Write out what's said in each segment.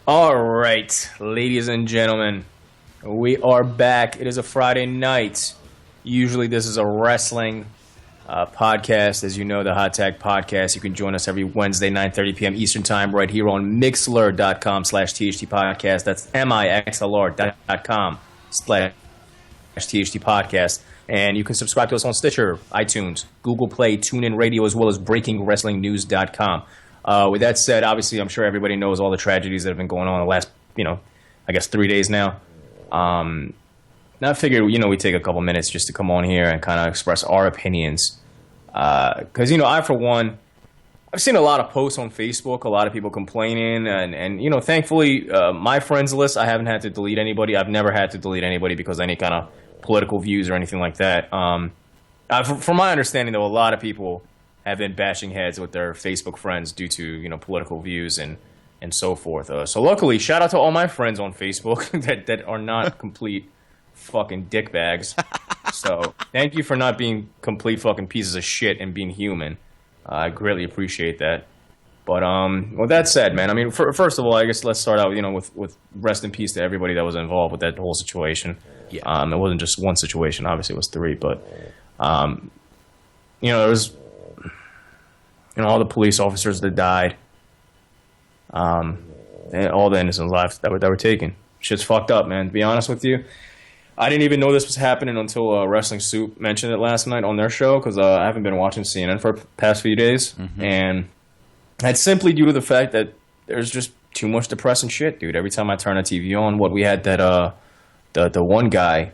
All right, ladies and gentlemen, we are back. It is a Friday night. Usually, this is a wrestling podcast. As you know, the Hot Tag Podcast. You can join us every Wednesday, 9:30 p.m. Eastern Time, right here on Mixlr.com/THT Podcast. That's MIXLR.com/THT Podcast. And you can subscribe to us on Stitcher, iTunes, Google Play, TuneIn Radio, as well as BreakingWrestlingNews.com. With that said, obviously, I'm sure everybody knows all the tragedies that have been going on the last, I guess 3 days now. Now I figured, we take a couple minutes just to come on here and kind of express our opinions. Because, I, for one, I've seen a lot of posts on Facebook, a lot of people complaining. And thankfully, my friends list, I haven't had to delete anybody. I've never had to delete anybody because of any kind of political views or anything like that. From my understanding, though, a lot of people have been bashing heads with their Facebook friends due to, political views and so forth. So luckily, shout out to all my friends on Facebook that are not complete fucking dickbags. So thank you for not being complete fucking pieces of shit and being human. I greatly appreciate that. But with that said, man, I mean, first of all, I guess let's start out, with rest in peace to everybody that was involved with that whole situation. Yeah. It wasn't just one situation. Obviously, it was three. But, there was, all the police officers that died, and all the innocent lives that were taken. Shit's fucked up, man. To be honest with you, I didn't even know this was happening until Wrestling Soup mentioned it last night on their show because I haven't been watching CNN for the past few days. Mm-hmm. And that's simply due to the fact that there's just too much depressing shit, dude. Every time I turn the TV on, we had that the one guy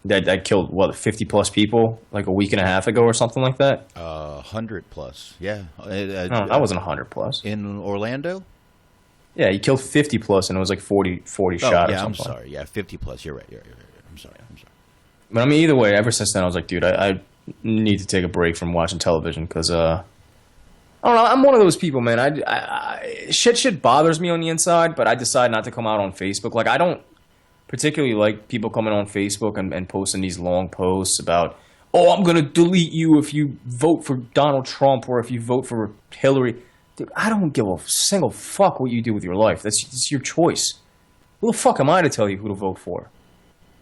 that killed 50 plus people like a week and a half ago or something like that. 100 plus, yeah. No, that wasn't 100 plus in Orlando. Yeah, he killed 50 plus, and it was like 40 shot or something. I'm sorry. Yeah, 50 plus. You're right. I'm sorry. But I mean, either way, ever since then, I was like, dude, I need to take a break from watching television because I don't know. I'm one of those people, man. Shit bothers me on the inside, but I decide not to come out on Facebook. Like, I don't particularly like people coming on Facebook and posting these long posts about, I'm going to delete you if you vote for Donald Trump or if you vote for Hillary. Dude, I don't give a single fuck what you do with your life. That's your choice. Who the fuck am I to tell you who to vote for?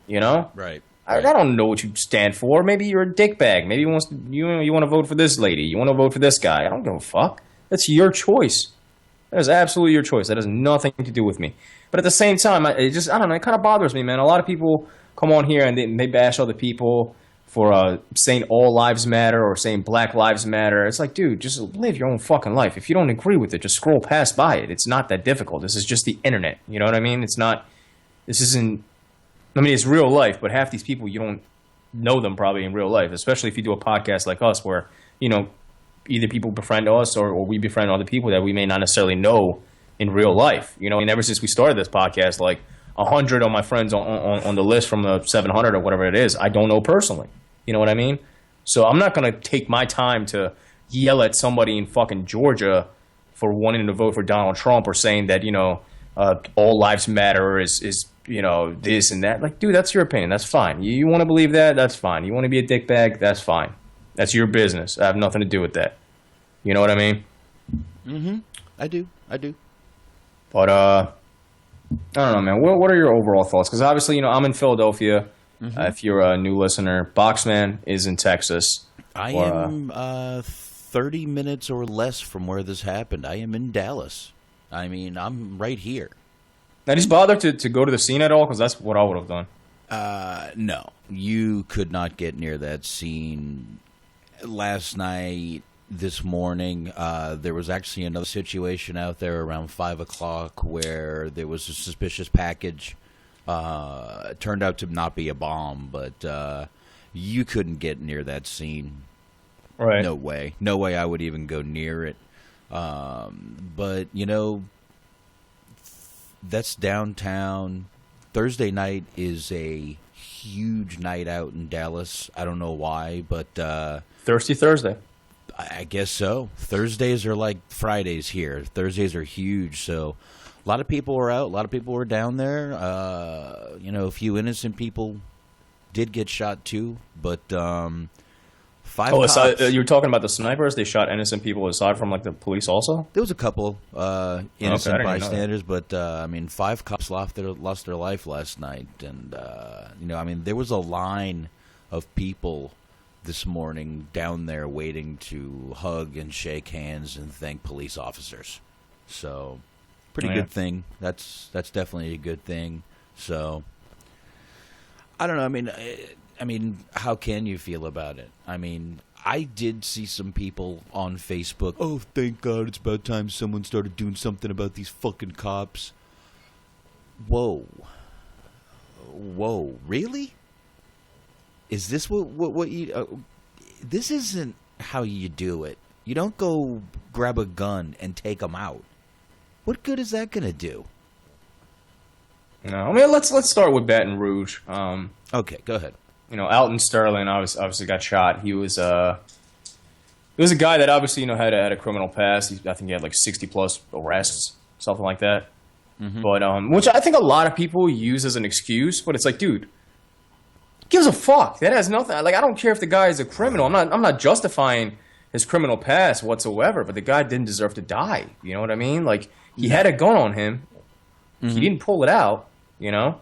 Right. I don't know what you stand for. Maybe you're a dickbag. Maybe you want to vote for this lady. You want to vote for this guy. I don't give a fuck. That's your choice. That is absolutely your choice. That has nothing to do with me. But at the same time, I don't know. It kind of bothers me, man. A lot of people come on here and they bash other people for saying all lives matter or saying Black Lives Matter. It's like, dude, just live your own fucking life. If you don't agree with it, just scroll past by it. It's not that difficult. This is just the internet. You know what I mean? It's real life, but half these people, you don't know them probably in real life, especially if you do a podcast like us where, either people befriend us or we befriend other people that we may not necessarily know in real life. And ever since we started this podcast, like 100 of my friends on the list from the 700 or whatever it is, I don't know personally. You know what I mean? So I'm not going to take my time to yell at somebody in fucking Georgia for wanting to vote for Donald Trump or saying that, all lives matter is this and that. Like, dude, that's your opinion. That's fine. You want to believe that? That's fine. You want to be a dickbag? That's fine. That's your business. I have nothing to do with that. You know what I mean? Mm-hmm. I do. But, I don't know, man. What are your overall thoughts? Because obviously, I'm in Philadelphia. Mm-hmm. If you're a new listener, Boxman is in Texas. I am 30 minutes or less from where this happened. I am in Dallas. I mean, I'm right here. Now, did you bother to go to the scene at all? Because that's what I would have done. No. You could not get near that scene. Last night, this morning, there was actually another situation out there around 5 o'clock where there was a suspicious package. It turned out to not be a bomb, but you couldn't get near that scene. Right. No way I would even go near it. But, that's downtown. Thursday night is a huge night out in Dallas. I don't know why, but Thirsty Thursday. I guess so. Thursdays are like Fridays here. Thursdays are huge, so a lot of people were out. A lot of people were down there. A few innocent people did get shot too, but 5 Oh, cops. so, you were talking about the snipers? They shot innocent people aside from like the police also? There was a couple innocent I didn't know bystanders, but I mean, 5 cops lost their life last night, and you know, I mean, there was a line of people this morning down there waiting to hug and shake hands and thank police officers. So, pretty good thing. That's definitely a good thing. So, I don't know. I mean, how can you feel about it? I mean, I did see some people on Facebook. Oh, thank God, it's about time someone started doing something about these fucking cops. Whoa, really? Is this what you? This isn't how you do it. You don't go grab a gun and take them out. What good is that gonna do? No, I mean let's start with Baton Rouge. Okay, go ahead. You know, Alton Sterling obviously got shot. He was a guy that obviously had a criminal past. I think he had like 60 plus arrests, something like that. Mm-hmm. But which I think a lot of people use as an excuse. But it's like, dude, gives a fuck. That has nothing. Like, I don't care if the guy is a criminal. I'm not justifying his criminal past whatsoever. But the guy didn't deserve to die. You know what I mean? Like, he had a gun on him. Mm-hmm. He didn't pull it out. You know.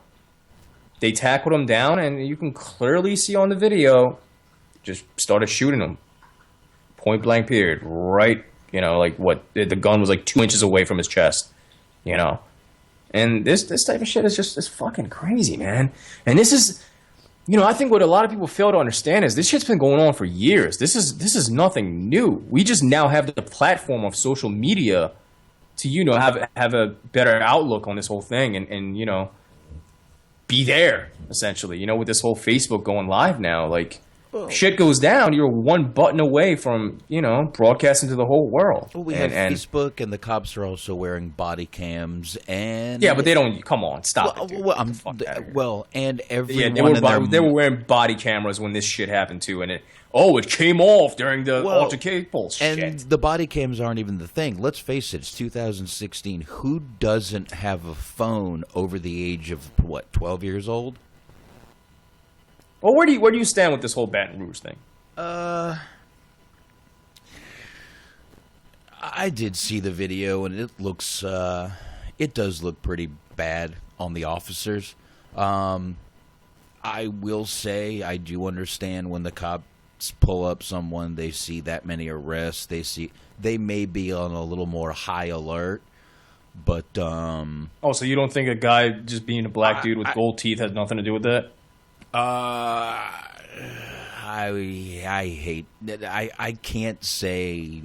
They tackled him down, and you can clearly see on the video, just started shooting him. Point blank period. Right, like what? The gun was like 2 inches away from his chest, And this type of shit is just fucking crazy, man. And this is, I think what a lot of people fail to understand is this shit's been going on for years. This is nothing new. We just now have the platform of social media to, have a better outlook on this whole thing and be there, essentially, with this whole Facebook going live now. Like, shit goes down, you're one button away from, broadcasting to the whole world. Well, we have Facebook, and the cops are also wearing body cams, and... Yeah, but they don't... Come on, stop it, dude. And they were wearing body cameras when this shit happened, too, and it came off during the altercation. Bullshit. And the body cams aren't even the thing. Let's face it, it's 2016. Who doesn't have a phone over the age of, 12 years old? Well, where do you stand with this whole Baton Rouge thing? I did see the video, and it does look pretty bad on the officers. I will say I do understand when the cops pull up someone, they see that many arrests, they may be on a little more high alert, but so you don't think a guy just being a black dude with gold teeth has nothing to do with that? I hate that. I can't say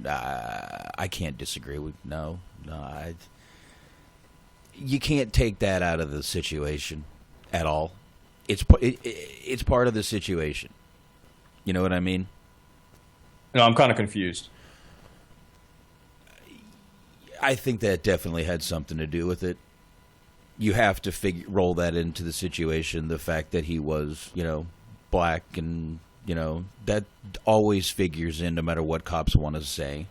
I can't disagree with you can't take that out of the situation at all. It's part of the situation. You know what I mean? No, I'm kind of confused. I think that definitely had something to do with it. You have to roll that into the situation. The fact that he was, black, and that always figures in, no matter what cops want to say.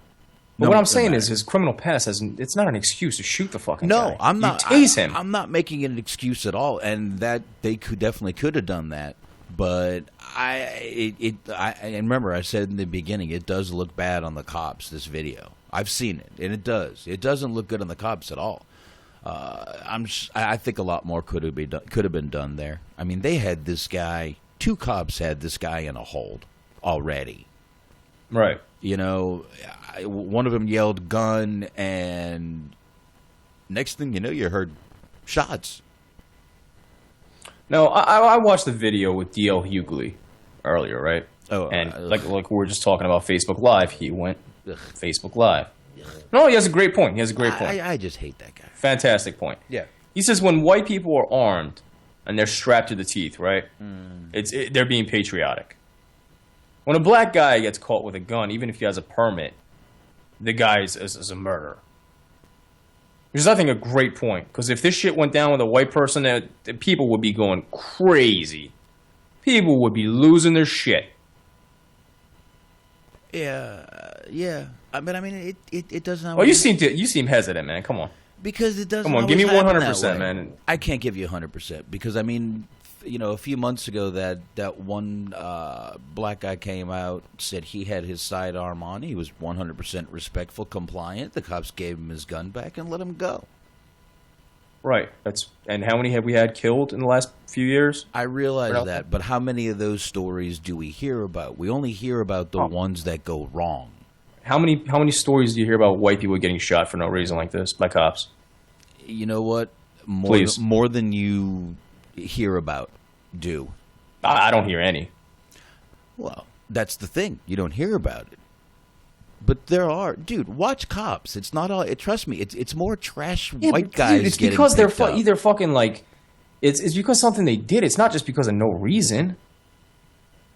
But what I'm saying is, his criminal past it's not an excuse to shoot the fucking guy. No, I'm not. You tase him. I'm not making it an excuse at all, and that they definitely could have done that. But and remember, I said in the beginning, it does look bad on the cops. This video, I've seen it, and it does. It doesn't look good on the cops at all. I think a lot more could have been done there. I mean, they had this guy. 2 cops had this guy in a hold already. Right. One of them yelled gun, and next thing you know, you heard shots. No, I watched the video with D.L. Hughley earlier, right? Oh, and like we were just talking about Facebook Live, he went Facebook Live. No, he has a great point. I just hate that guy. Fantastic point. Yeah. He says when white people are armed and they're strapped to the teeth, right? They're being patriotic. When a black guy gets caught with a gun, even if he has a permit, the guy is a murderer. Which is, I think, a great point. Because if this shit went down with a white person, the people would be going crazy. People would be losing their shit. Yeah. But I mean, it doesn't. Oh, you seem hesitant, man. Come on. Because it doesn't. Come on, give me 100%, man. I can't give you 100% because I mean, a few months ago that one black guy came out, said he had his sidearm on. He was 100% respectful, compliant. The cops gave him his gun back and let him go. Right. And how many have we had killed in the last few years? I realize that, but how many of those stories do we hear about? We only hear about the ones that go wrong. How many stories do you hear about white people getting shot for no reason like this by cops? You know what? More than you hear about do. I don't hear any. Well, that's the thing. You don't hear about it. But there are, dude. Watch Cops. It's not all. Trust me. It's more trash white guys. Dude, it's getting because they're picked up. either fucking like, it's because something they did. It's not just because of no reason.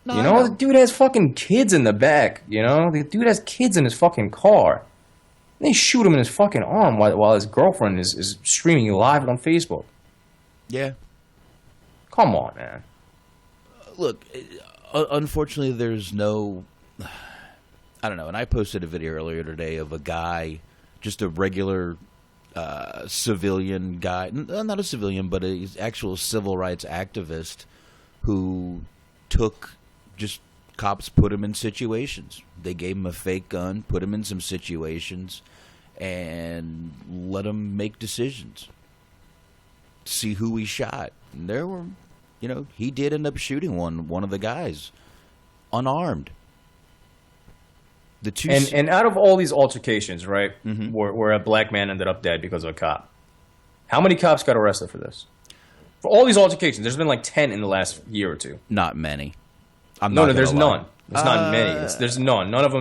No, you know, the dude has fucking kids in the back. You know, the dude has kids in his fucking car. They shoot him in his fucking arm while his girlfriend is streaming live on Facebook. Yeah. Come on, man. Look, unfortunately, there's no. I don't know. And I posted a video earlier today of a guy, just a regular civilian guy, not a civilian, but an actual civil rights activist who took just cops, put him in situations. They gave him a fake gun, put him in some situations, and let him make decisions. See who he shot. And there were, he did end up shooting one of the guys, unarmed. And out of all these altercations, right, mm-hmm. where a black man ended up dead because of a cop, how many cops got arrested for this? For all these altercations, there's been like 10 in the last year or two. Not many. No, there's none. There's not many. There's none. None of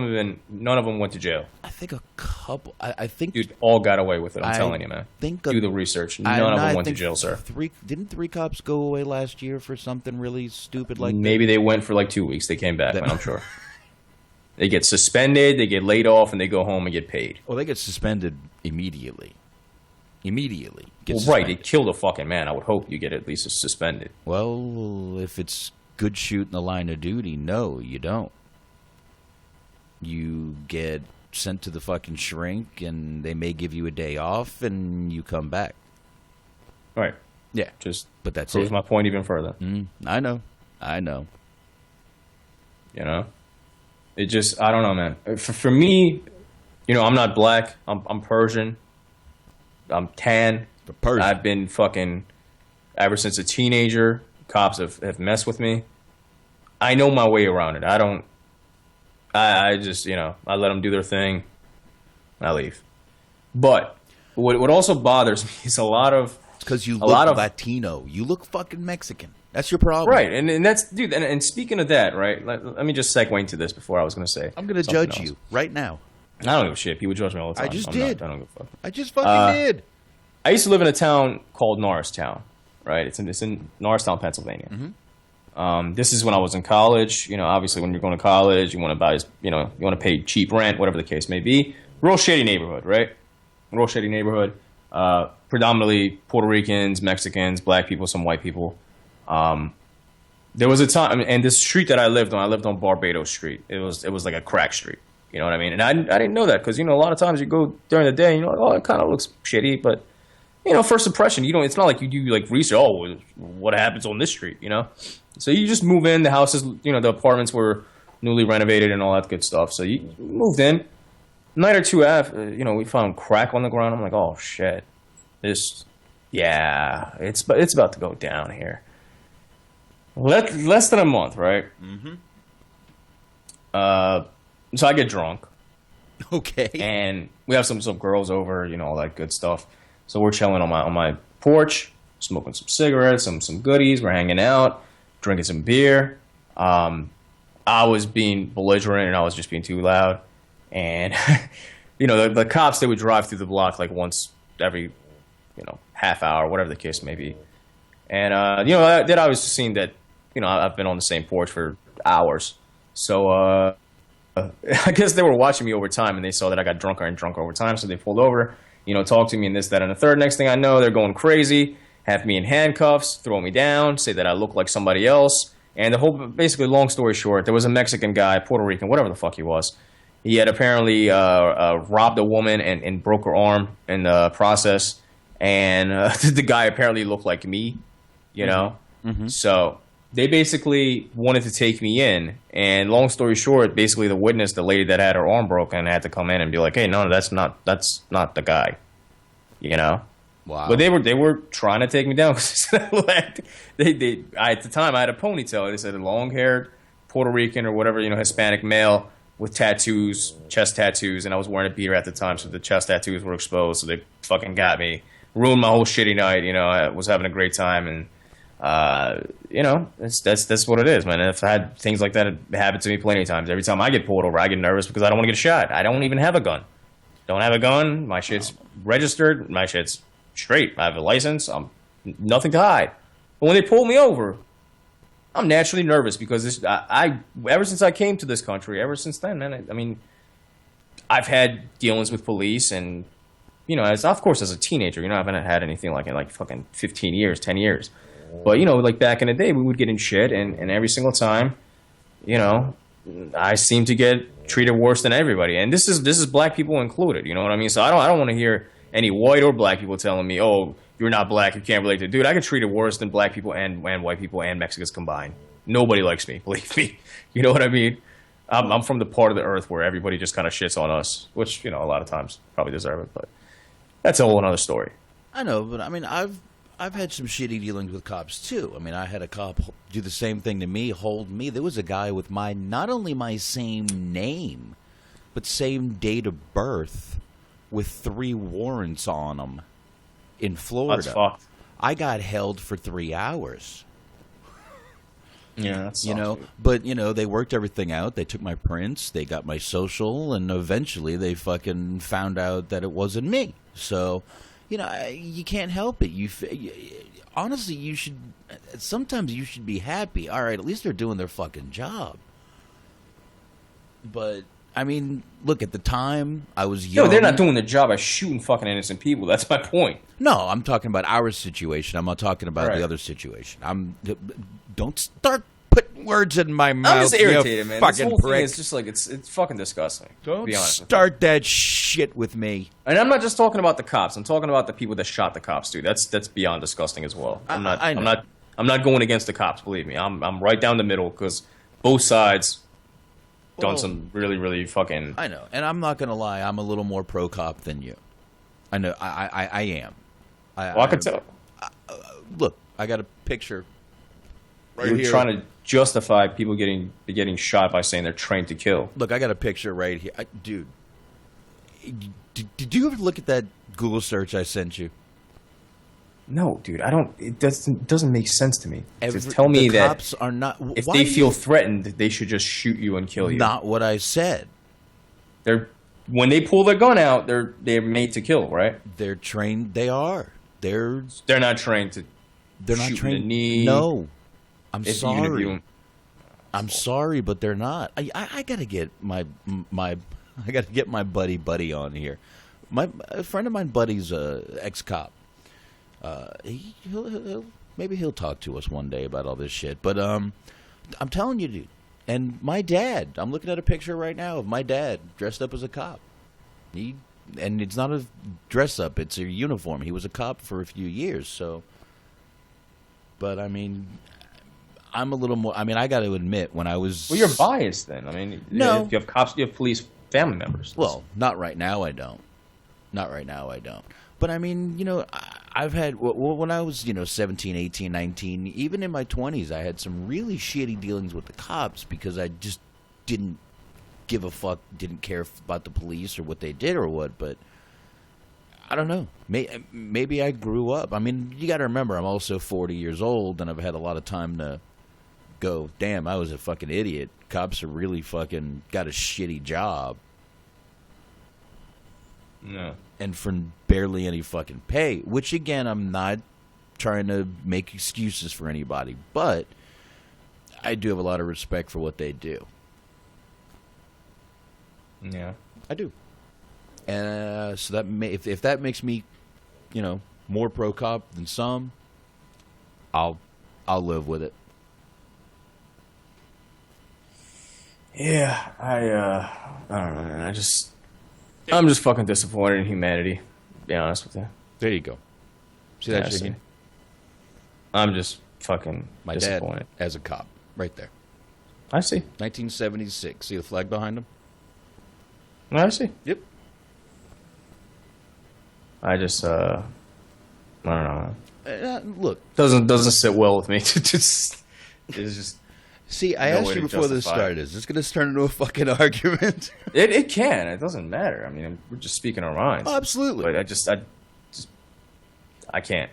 them went to jail. I think a couple. I think dude, all got away with it. I'm telling you, man. Do the research. None of them went to jail, sir. Didn't three cops go away last year for something really stupid like that? Maybe they went for like 2 weeks. They came back, man, I'm sure. They get suspended, they get laid off, and they go home and get paid. Well, they get suspended immediately. Well, right, they killed a fucking man. I would hope you get at least suspended. Well, if it's good shoot in the line of duty, no, you don't. You get sent to the fucking shrink, and they may give you a day off, and you come back. Right. Yeah. But that's proves my point even further. I know. You know? It just, I don't know, man. For me, I'm not black. I'm Persian. I'm tan. I've been fucking, ever since a teenager, cops have messed with me. I know my way around it. I just, I let them do their thing. I leave. But what also bothers me is a lot of... It's because you look Latino. You look fucking Mexican. That's your problem. Right, and that's, dude, and speaking of that, right, let me just segue into this before I was going to say. I'm going to judge you right now. I don't give a shit. People judge me all the time. I just did. I don't give a fuck. I just fucking did. I used to live in a town called Norristown, right? It's in Norristown, Pennsylvania. Mm-hmm. This is when I was in college. Obviously, when you're going to college, you want to buy, you want to pay cheap rent, whatever the case may be. Real shady neighborhood, right? Real shady neighborhood. Predominantly Puerto Ricans, Mexicans, black people, some white people. There was a time, and this street that I lived on Barbados Street. It was like a crack street. You know what I mean? And I didn't know that because, a lot of times you go during the day and you're like, oh, it kind of looks shitty. But, first impression, it's not like you do like research, oh, what happens on this street, So you just move in. The houses, the apartments were newly renovated and all that good stuff. So you moved in. A night or two after, we found crack on the ground. I'm like, oh, shit. It's about to go down here. Less than a month, right? Mm-hmm. So I get drunk. Okay. And we have some girls over, all that good stuff. So we're chilling on my porch, smoking some cigarettes, some goodies. We're hanging out, drinking some beer. I was being belligerent and I was just being too loud. And, the cops, they would drive through the block like once every, half hour, whatever the case may be. And, that I was just seeing that, I've been on the same porch for hours. So, I guess they were watching me over time and they saw that I got drunker and drunker over time. So they pulled over, talked to me and this, that, and the third. Next thing I know, they're going crazy, have me in handcuffs, throw me down, say that I look like somebody else. And basically, long story short, there was a Mexican guy, Puerto Rican, whatever the fuck he was. He had apparently robbed a woman and broke her arm in the process. And the guy apparently looked like me, Mm-hmm. So they basically wanted to take me in, and long story short, basically the witness, the lady that had her arm broken, had to come in and be like, "Hey, no, that's not the guy," you know. Wow. But they were trying to take me down because at the time I had a ponytail. They said a long-haired Puerto Rican or whatever, Hispanic male with tattoos, chest tattoos, and I was wearing a beater at the time, so the chest tattoos were exposed. So they fucking got me, ruined my whole shitty night. I was having a great time, and that's what it is, man. And I've had things like that happen to me plenty of times. Every time I get pulled over, I get nervous because I don't want to get shot. I don't even have a gun. Don't have a gun. My shit's registered. My shit's straight. I have a license. I'm nothing to hide. But when they pull me over, I'm naturally nervous because I ever since I came to this country, ever since then, man. I mean, I've had dealings with police, and of course, as a teenager, I haven't had anything like in like fucking 15 years, 10 years. But like back in the day, we would get in shit, and every single time, I seem to get treated worse than everybody, and this is black people included. You know what I mean? So I don't want to hear any white or black people telling me, "Oh, you're not black, you can't relate to." Dude, I get treated worse than black people and white people and Mexicans combined. Nobody likes me, believe me. You know what I mean? I'm from the part of the earth where everybody just kind of shits on us, which a lot of times probably deserve it, but that's a whole another story. I know, but I mean, I've had some shitty dealings with cops too. I mean, I had a cop do the same thing to me, hold me. There was a guy with not only my same name, but same date of birth, with 3 warrants on him in Florida. That's fucked. I got held for 3 hours. Yeah, that's but they worked everything out. They took my prints, they got my social, and eventually they fucking found out that it wasn't me. So, you can't help it. Honestly, sometimes you should be happy. All right, at least they're doing their fucking job. But I mean, look, at the time, I was young. No, they're not doing their job by shooting fucking innocent people. That's my point. No, I'm talking about our situation. I'm not talking about the other situation. Don't start putting words in my mouth. I'm just irritated, man. This whole prick. thing is just like, it's fucking disgusting. Don't start that shit with me. And I'm not just talking about the cops. I'm talking about the people that shot the cops, dude. That's beyond disgusting as well. I'm not going against the cops, believe me. I'm right down the middle because both sides done some really, really fucking... I know, and I'm not going to lie, I'm a little more pro-cop than you. I know, I am. I can tell. Look, I got a picture right You're here. trying to justify people getting shot by saying they're trained to kill. Look, I got a picture right here. Dude, did you ever look at that Google search I sent you? No, dude, I don't. It doesn't make sense to me. Just tell me that cops are not. If they feel threatened, they should just shoot you and kill you. Not what I said. When they pull their gun out, they're made to kill, right? They're trained. They are. They're not trained to. They're not shoot trained. In the knee. No, I'm sorry. I'm sorry, but they're not. I gotta get my I gotta get my buddy on here. A friend of mine, buddy's ex-cop. Maybe he'll talk to us one day about all this shit. But I'm telling you, dude. And my dad, I'm looking at a picture right now of my dad dressed up as a cop. And it's not a dress up; it's a uniform. He was a cop for a few years. So, but I mean, I'm a little more. I mean, I got to admit, when I was you're biased then. I mean, no, you have cops, you have police family members. Well, not right now. I don't. Not right now. I don't. But I mean, I've had, when I was, 17, 18, 19, even in my 20s, I had some really shitty dealings with the cops because I just didn't give a fuck, didn't care about the police or what they did or what, but I don't know. Maybe I grew up. I mean, you got to remember, I'm also 40 years old, and I've had a lot of time to go, damn, I was a fucking idiot. Cops are really fucking got a shitty job. No. And for barely any fucking pay, which again, I'm not trying to make excuses for anybody, but I do have a lot of respect for what they do. Yeah, I do. And so that if that makes me, more pro cop than some, I'll live with it. Yeah, I don't know, man. I'm just fucking disappointed in humanity, to be honest with you. There you go. See that, Shaheen? I'm just fucking My disappointed. dad as a cop, right there. I see. 1976. See the flag behind him? I see. Yep. I just, I don't know. Look. Doesn't sit well with me. It's just. See, I no asked way you to before this justify it. started. Is this going to turn into a fucking argument? It can. It doesn't matter. I mean, we're just speaking our minds. Oh, absolutely. But I can't.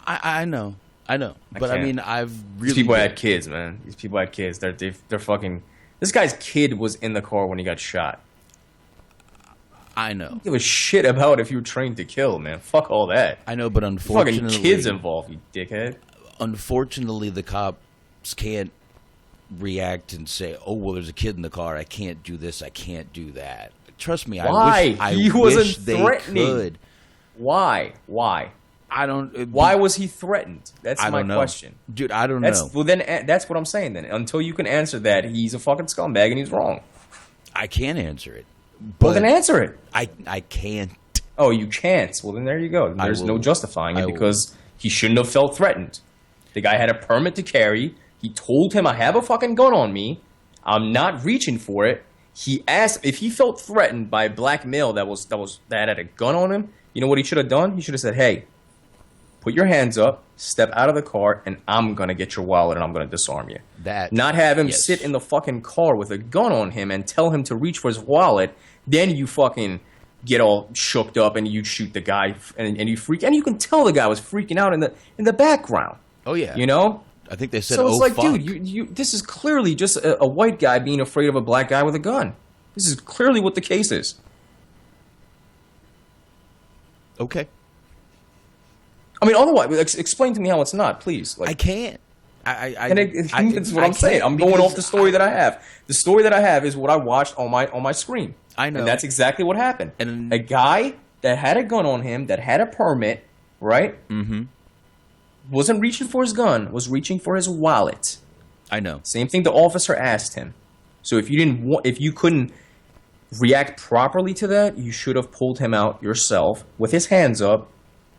I know. But I can't. mean, I've really. These people had kids, man. These people had kids. They're fucking. This guy's kid was in the car when he got shot. I know. Don't give a shit about if you were trained to kill, man. Fuck all that. I know, but unfortunately. Fucking kids involved, you dickhead. Unfortunately, the cops can't react and say, "Oh, well, there's a kid in the car. I can't do this. I can't do that." Trust me. Why? I He wish wasn't they threatening. could. Why? I don't. Why was he threatened? That's I my don't know. question. Dude, I don't know. Well, then that's what I'm saying. Then until you can answer that, he's a fucking scumbag and he's wrong. I can't answer it. Well, But then answer it. I can't. Oh, you can't. Well, then there you go. There's no justifying it because he shouldn't have felt threatened. The guy had a permit to carry. He told him, "I have a fucking gun on me. I'm not reaching for it." He asked if he felt threatened by a black male that had a gun on him. You know what he should have done? He should have said, "Hey, put your hands up, step out of the car, and I'm gonna get your wallet and I'm gonna disarm you." Not have him sit in the fucking car with a gun on him and tell him to reach for his wallet. Then you fucking get all shooked up and you shoot the guy and you freak, and you can tell the guy was freaking out in the background. Oh yeah. You know. I think they said, So it's "Oh like, fuck." dude, this is clearly just a white guy being afraid of a black guy with a gun. This is clearly what the case is. Okay. I mean, otherwise, explain to me how it's not, please. Like, I can't. That's what I'm saying. I'm going off the story that I have. The story that I have is what I watched on my screen. I know. And that's exactly what happened. And a guy that had a gun on him, that had a permit, right? Mm-hmm. Wasn't reaching for his gun, was reaching for his wallet. I know. Same thing the officer asked him. So if you couldn't react properly to that, you should have pulled him out yourself with his hands up,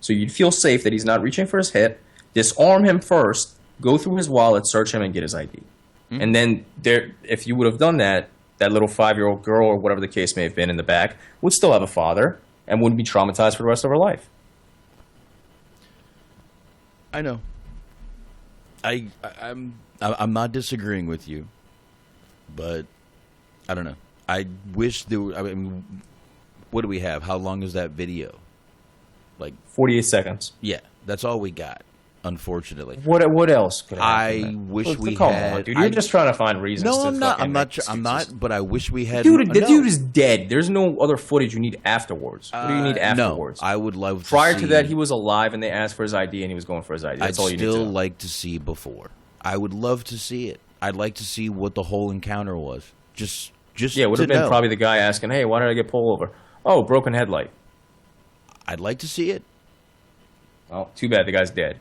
so you'd feel safe that he's not reaching for his hip. Disarm him first, go through his wallet, search him, and get his ID. Mm-hmm. And then if you would have done that, that little 5-year-old girl or whatever the case may have been in the back would still have a father and wouldn't be traumatized for the rest of her life. I know. I'm not disagreeing with you, but I don't know. I wish there were. I mean, what do we have? How long is that video? Like 48 seconds. Yeah, that's all we got. Unfortunately, what else could I wish we come had? on, dude, you're just trying to find reasons. No, to I'm not. I'm not. fucking I'm not. But I wish we had. Dude, the dude is dead. There's no other footage you need afterwards. What do you need afterwards? No, I would love. Prior to that, he was alive, and they asked for his ID, and he was going for his ID. That's all you need to know. I'd still like to see before. I would love to see it. I'd like to see what the whole encounter was. Just yeah, it would have been probably the guy asking, "Hey, why did I get pulled over?" Oh, broken headlight. I'd like to see it. Well, too bad the guy's dead.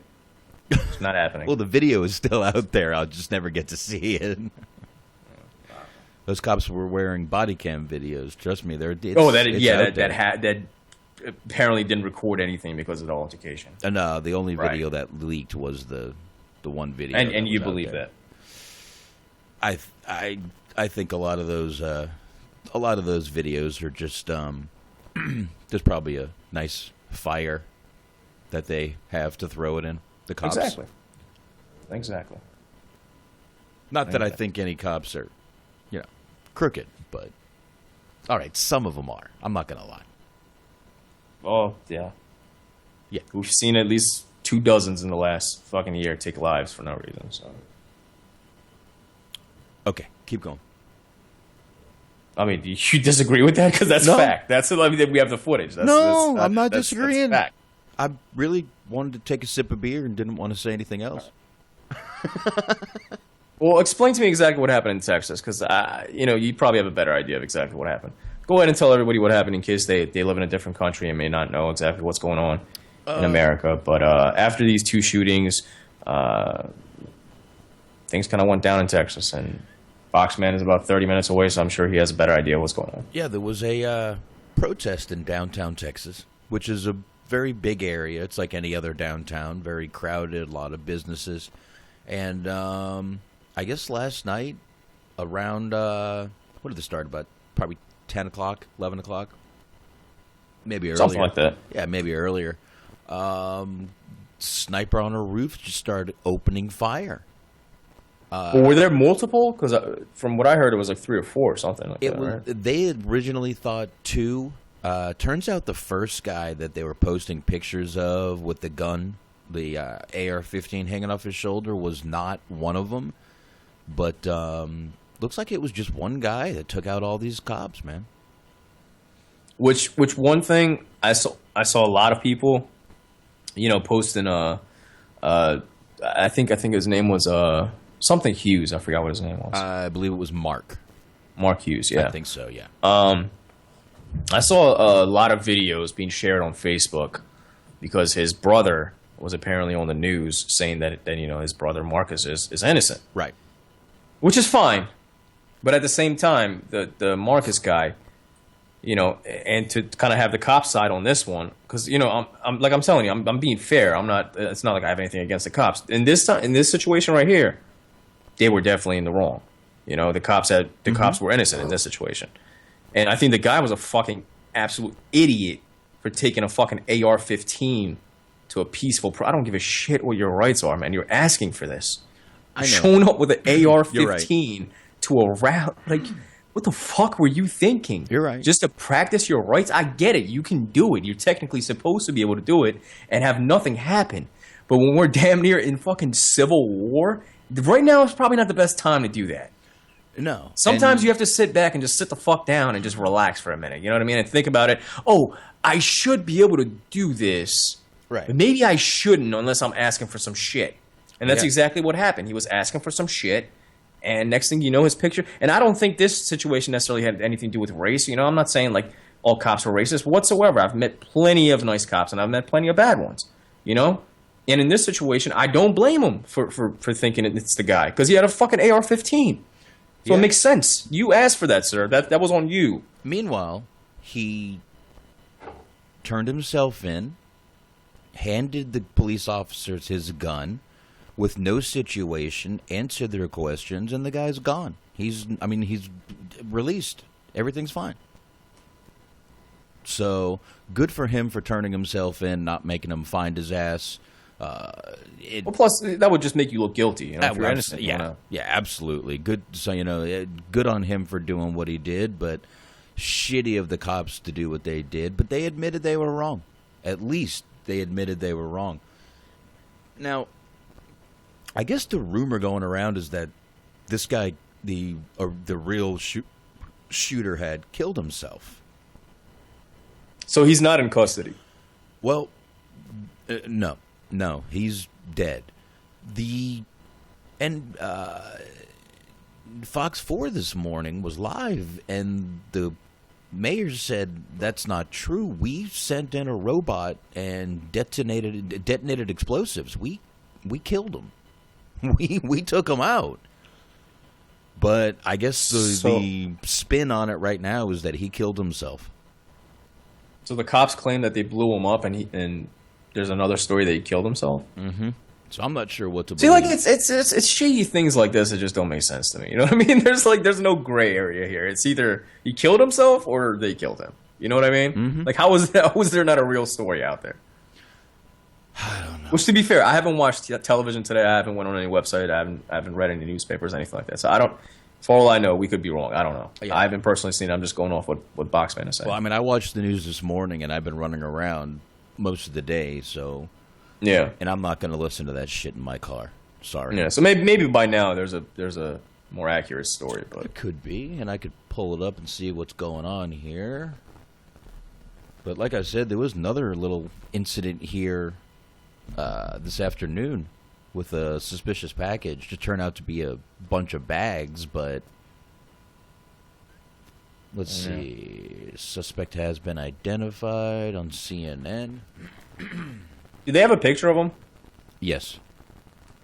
It's not happening. Well, the video is still out there. I'll just never get to see it. Those cops were wearing body cam videos. Trust me, that apparently didn't record anything because of the altercation. And the only video that leaked was the one video. And you believe that? I think a lot of those videos are just there's probably a nice fire that they have to throw it in. The cops. Exactly. Not that I think any cops are, crooked, but all right, some of them are. I'm not gonna lie. Oh yeah. Yeah, we've seen at least 2 dozens in the last fucking year take lives for no reason. So. Okay, keep going. I mean, do you disagree with that? Because that's fact. That's we have the footage. I'm not disagreeing. That's fact. I really wanted to take a sip of beer and didn't want to say anything else. Well, explain to me exactly what happened in Texas, because you probably have a better idea of exactly what happened. Go ahead and tell everybody what happened in case they live in a different country and may not know exactly what's going on in America. But after these 2 shootings, things kind of went down in Texas, and Boxman is about 30 minutes away, so I'm sure he has a better idea of what's going on. Yeah, there was a protest in downtown Texas, which is a very big area. It's like any other downtown, very crowded, a lot of businesses. And I guess last night around, what did they start about? Probably 10 o'clock, 11 o'clock? Maybe earlier. Something like that. Yeah, maybe earlier. Sniper on a roof just started opening fire. Well, were there multiple? Because from what I heard, it was like 3 or 4 or something like that. Right? They had originally thought 2. Turns out the first guy that they were posting pictures of with the gun, the AR-15 hanging off his shoulder, was not one of them. But looks like it was just one guy that took out all these cops, man. Which one thing I saw a lot of people, posting. I think his name was something Hughes. I forgot what his name was. I believe it was Mark. Mark Hughes. Yeah, I think so. Yeah. I saw a lot of videos being shared on Facebook because his brother was apparently on the news saying that his brother Marcus is innocent. Right. Which is fine, but at the same time, the Marcus guy. And to kind of have the cop side on this one, because I'm telling you, I'm being fair. I'm not. It's not like I have anything against the cops. In this situation right here, they were definitely in the wrong. The cops were innocent in this situation, and I think the guy was a fucking absolute idiot for taking a fucking AR-15 to a peaceful. I don't give a shit what your rights are, man. You're asking for this. I know. Showing up with an AR-15 to a round like. What the fuck were you thinking? You're right. Just to practice your rights? I get it. You can do it. You're technically supposed to be able to do it and have nothing happen. But when we're damn near in fucking civil war, right now is probably not the best time to do that. No. Sometimes you have to sit back and just sit the fuck down and just relax for a minute. You know what I mean? And think about it. Oh, I should be able to do this. Right. But maybe I shouldn't unless I'm asking for some shit. And that's exactly what happened. He was asking for some shit. And next thing you know, his picture. And I don't think this situation necessarily had anything to do with race. I'm not saying like all cops are racist whatsoever. I've met plenty of nice cops, and I've met plenty of bad ones. And in this situation, I don't blame him for thinking it's the guy because he had a fucking AR-15. So it makes sense. You asked for that, sir. That was on you. Meanwhile, he turned himself in, handed the police officers his gun. With no situation, answered their questions, and the guy's gone. He's released. Everything's fine. So, good for him for turning himself in, not making him find his ass. Plus, that would just make you look guilty. If you're innocent. Yeah, absolutely. Good. So, good on him for doing what he did, but shitty of the cops to do what they did. But they admitted they were wrong. At least they admitted they were wrong. Now, I guess the rumor going around is that this guy, the real shooter, had killed himself. So he's not in custody. Well, no, he's dead. Fox 4 this morning was live, and the mayor said that's not true. We sent in a robot and detonated explosives. We killed him. We took him out. But I guess the spin on it right now is that he killed himself. So the cops claim that they blew him up, and there's another story that he killed himself. Mm-hmm. So I'm not sure what to believe. See, like it's shady things like this that just don't make sense to me. You know what I mean? There's no gray area here. It's either he killed himself or they killed him. You know what I mean? Mm-hmm. Like how is there not a real story out there? I don't know. Which, to be fair, I haven't watched television today. I haven't went on any website. I haven't read any newspapers, anything like that. So I don't. For all I know, we could be wrong. I don't know. Yeah. I haven't personally seen it. I'm just going off what Boxman is saying. Well, I watched the news this morning, and I've been running around most of the day, so yeah. And I'm not going to listen to that shit in my car. Sorry. Yeah. So maybe by now there's a more accurate story, but it could be, and I could pull it up and see what's going on here. But like I said, there was another little incident here this afternoon with a suspicious package to turn out to be a bunch of bags, but let's see. Suspect has been identified on CNN. Do they have a picture of him? Yes.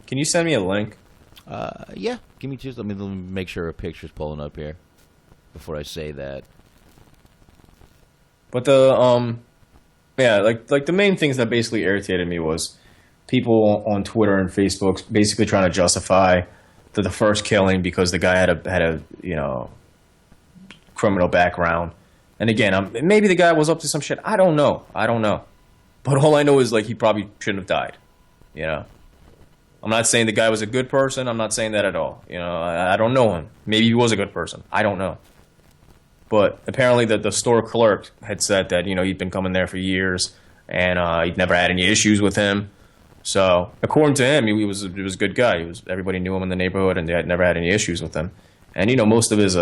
Can you send me a link? Yeah. Give me 2. Let me make sure a picture's pulling up here before I say that. But the Yeah, like the main things that basically irritated me was people on Twitter and Facebook basically trying to justify the first killing because the guy had a criminal background. And again, maybe the guy was up to some shit. I don't know. But all I know is like he probably shouldn't have died. You know, I'm not saying the guy was a good person. I'm not saying that at all. You know, I don't know him. Maybe he was a good person. I don't know. But apparently the store clerk had said that, you know, he'd been coming there for years and he'd never had any issues with him. So according to him, he was a good guy. Everybody knew him in the neighborhood and they had never had any issues with him. And, you know, most of his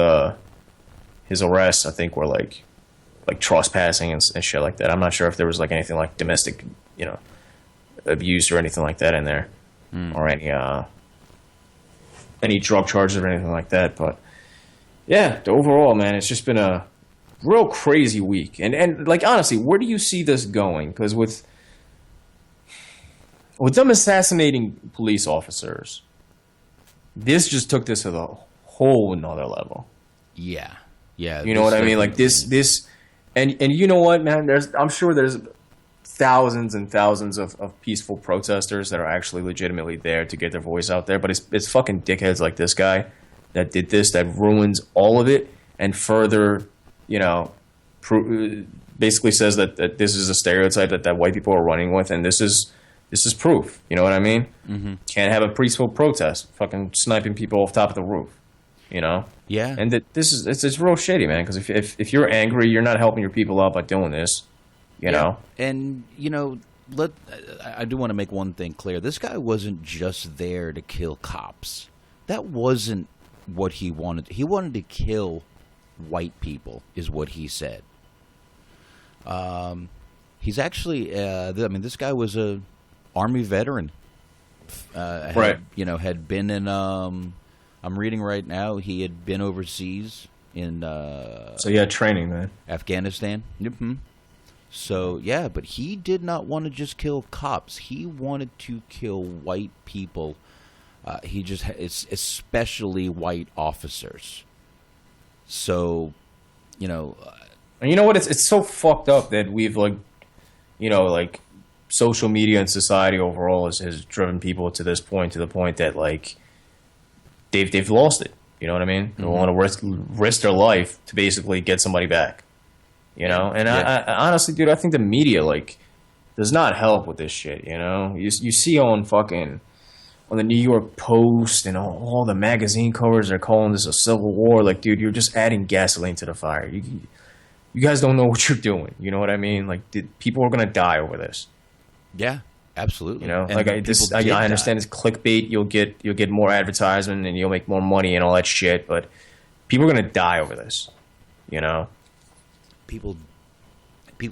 arrests, I think, were like trespassing and shit like that. I'm not sure if there was like anything like domestic, you know, abuse or anything like that in there, or any drug charges or anything like that. But yeah, overall, man, it's just been a real crazy week. And like honestly, where do you see this going? Because with them assassinating police officers, this just took this to the whole another level. Yeah. Yeah. You know what I mean? Like this and you know what, man, I'm sure there's thousands and thousands of peaceful protesters that are actually legitimately there to get their voice out there, but it's fucking dickheads like this guy that did this that ruins all of it and further, you know, basically says that this is a stereotype that white people are running with, and this is proof. You know what I mean? Mm-hmm. Can't have a peaceful protest, fucking sniping people off top of the roof. You know? Yeah. And it's real shitty, man. Because if you're angry, you're not helping your people out by doing this. You know? And, you know, I do want to make one thing clear. This guy wasn't just there to kill cops. That wasn't what he wanted. He wanted to kill white people, is what he said. He's actually, this guy was a Army veteran. Right. Had been in, I'm reading right now, he had been overseas in... so he had training, man. Afghanistan. Mm-hmm. So, yeah, but he did not want to just kill cops. He wanted to kill white people. It's especially white officers. So, you know... and you know what? It's so fucked up that we've, like, you know, like, social media and society overall has driven people to the point that, like, they've lost it. You know what I mean? Mm-hmm. They want to risk their life to basically get somebody back. You know? And yeah. I honestly, dude, I think the media, like, does not help with this shit, you know? You see on the New York Post and all the magazine covers are calling this a civil war. Like, dude, you're just adding gasoline to the fire. You guys don't know what you're doing. You know what I mean? Like, people are going to die over this. Yeah, absolutely. You know, and like I understand it's clickbait. You'll get more advertisement and you'll make more money and all that shit. But people are going to die over this. You know? People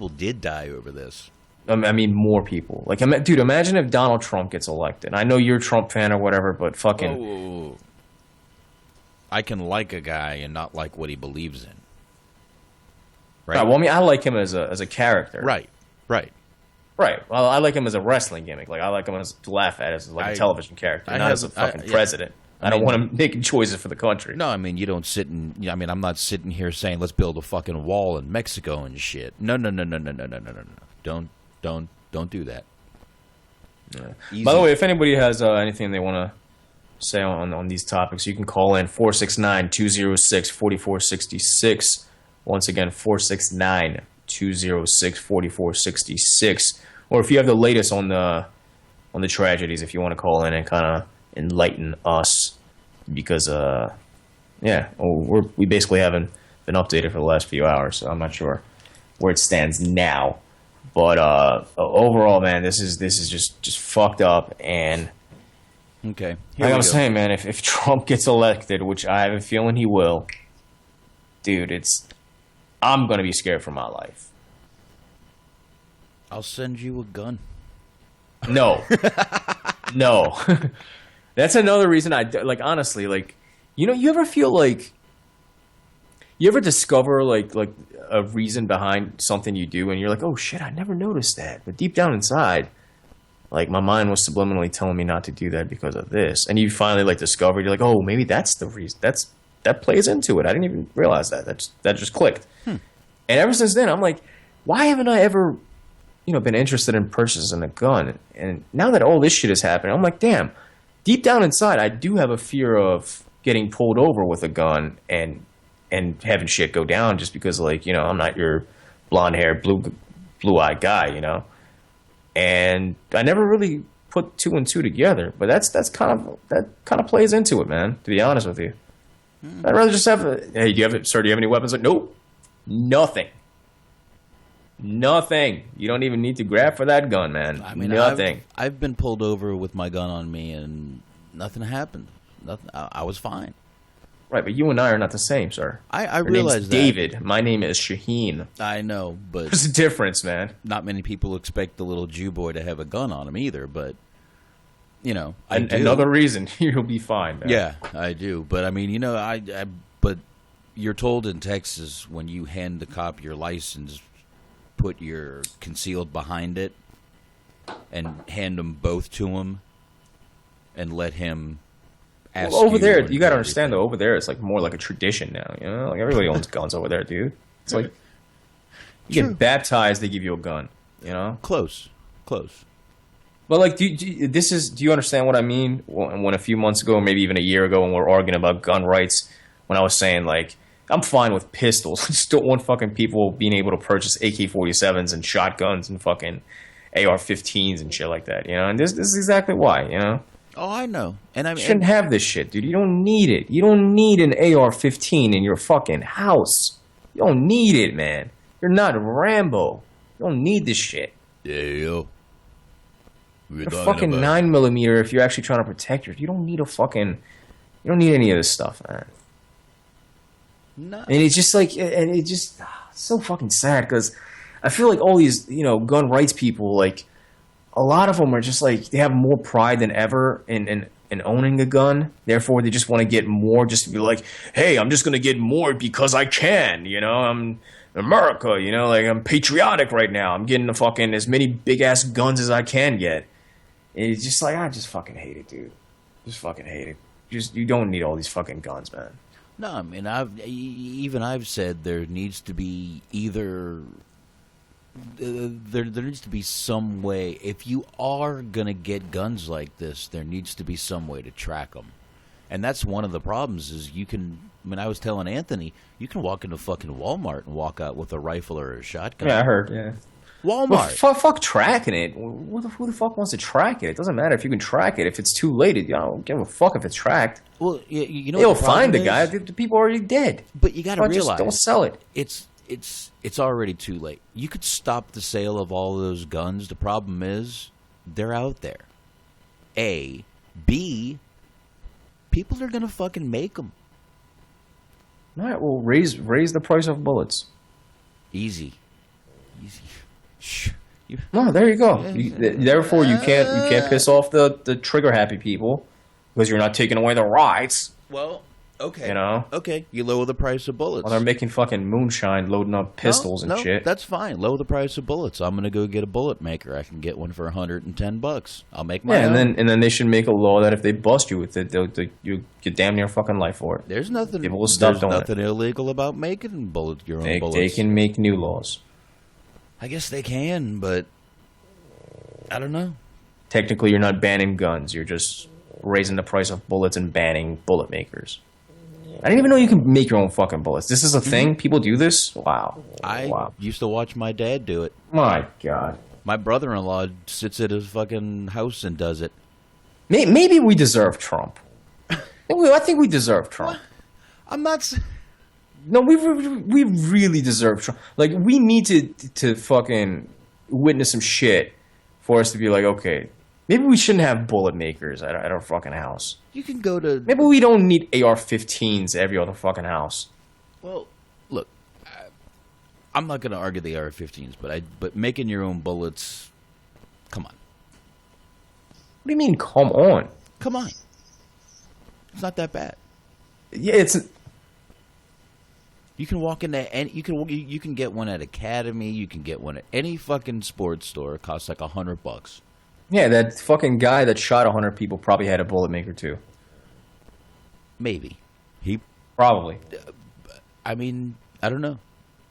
did die over this. I mean, more people. Like, dude, imagine if Donald Trump gets elected. I know you're a Trump fan or whatever, but fucking... Whoa. I can like a guy and not like what he believes in. Right? Well, I mean, I like him as a character. Right. Well, I like him as a wrestling gimmick. Like, I like him to laugh at as like a television character, not as a fucking president. I don't want him making choices for the country. No, I mean, you don't sit and... I mean, I'm not sitting here saying, let's build a fucking wall in Mexico and shit. No. Don't do that. Yeah. By the way, if anybody has anything they want to say on these topics, you can call in 469-206-4466. Once again, 469-206-4466. Or if you have the latest on the tragedies, if you want to call in and kind of enlighten us, because we basically haven't been updated for the last few hours, so I'm not sure where it stands now. But overall, man, this is just fucked up. And okay, like I was saying, man, if Trump gets elected, which I have a feeling he will, dude, I'm gonna be scared for my life. I'll send you a gun. No. That's another reason like, honestly, like, you know, you ever feel like, you ever discover like a reason behind something you do and you're like, oh shit, I never noticed that. But deep down inside, like, my mind was subliminally telling me not to do that because of this. And you finally like discovered, you're like, oh, maybe that's the reason. That plays into it. I didn't even realize that. That just clicked. And ever since then, I'm like, why haven't I ever been interested in purchasing a gun. And now that all this shit is happening, I'm like, damn, deep down inside, I do have a fear of getting pulled over with a gun and having shit go down just because, like, I'm not your blonde-haired, blue-eyed guy, And I never really put two and two together, but that kind of plays into it, man, to be honest with you. I'd rather just have hey, do you have any weapons? Like, nope. Nothing. You don't even need to grab for that gun, man. I mean, nothing. I've been pulled over with my gun on me, and nothing happened. Nothing. I was fine. Right, but you and I are not the same, sir. I Your realize name's that. David. My name is Shaheen. I know, but there's a difference, man. Not many people expect the little Jew boy to have a gun on him either, but I do. Another reason you'll be fine, man. Yeah, I do. But I mean, but you're told in Texas when you hand the cop your license, put your concealed behind it and hand them both to him and let him ask over there, you got to understand, though, over there it's like more like a tradition now, Like everybody owns guns over there, dude. It's like you get baptized, they give you a gun, Close. But like, do you understand what I mean? When a few months ago, or maybe even a year ago, when we were arguing about gun rights, when I was saying, like, I'm fine with pistols. I just don't want fucking people being able to purchase AK-47s and shotguns and fucking AR-15s and shit like that, And this is exactly why, Oh, I know. And I mean, you shouldn't have this shit, dude. You don't need it. You don't need an AR-15 in your fucking house. You don't need it, man. You're not Rambo. You don't need this shit. Yeah. A fucking 9mm if you're actually trying to protect yourself. You don't need you don't need any of this stuff, man. No. And it's just like, it's so fucking sad because I feel like all these, gun rights people, like, a lot of them are just like, they have more pride than ever in owning a gun. Therefore, they just want to get more just to be like, hey, I'm just going to get more because I can, I'm America, like I'm patriotic right now. I'm getting as many big ass guns as I can get. And it's just like, I just fucking hate it, dude. Just fucking hate it. You don't need all these fucking guns, man. No, I mean, I've said there needs to be either there needs to be some way. If you are gonna get guns like this, there needs to be some way to track them, and that's one of the problems. Is you can. I mean, I was telling Anthony, you can walk into fucking Walmart and walk out with a rifle or a shotgun. Yeah, I heard. Yeah. Walmart. Well, fuck tracking it. Who the fuck wants to track it? It doesn't matter if you can track it. If it's too late, I don't give a fuck if it's tracked. Well, you know, they'll find the guy. The people are already dead. But you got to realize, just don't sell it. It's already too late. You could stop the sale of all those guns. The problem is they're out there. A, B, people are gonna fucking make them. All right, well, raise the price of bullets. Easy. No, there you go. Therefore, you can't piss off the trigger happy people because you're not taking away the rights. Well, okay. Okay, you lower the price of bullets. Well, they're making fucking moonshine, loading up pistols and shit. That's fine. Lower the price of bullets. I'm gonna go get a bullet maker. I can get one for $110. I'll make my own. and then they should make a law that if they bust you with it, you get damn near fucking life for it. There's nothing. People will stop doing nothing illegal about making your own bullets. They can make new laws. I guess they can, but I don't know. Technically, you're not banning guns. You're just raising the price of bullets and banning bullet makers. I didn't even know you can make your own fucking bullets. This is a thing? People do this? Wow. I used to watch my dad do it. My God. My brother-in-law sits at his fucking house and does it. Maybe we deserve Trump. I think we deserve Trump. What? I'm not... No, we really deserve Trump. Like, we need to fucking witness some shit for us to be like, okay, maybe we shouldn't have bullet makers at our fucking house. You can go to... Maybe we don't need AR-15s every other fucking house. Well, look, I'm not going to argue the AR-15s, but making your own bullets, come on. What do you mean, come on? Come on. It's not that bad. Yeah, it's... You can walk into you can get one at Academy. You can get one at any fucking sports store. It costs like $100. Yeah, that fucking guy that shot 100 people probably had a bullet maker too. Maybe probably. I mean, I don't know.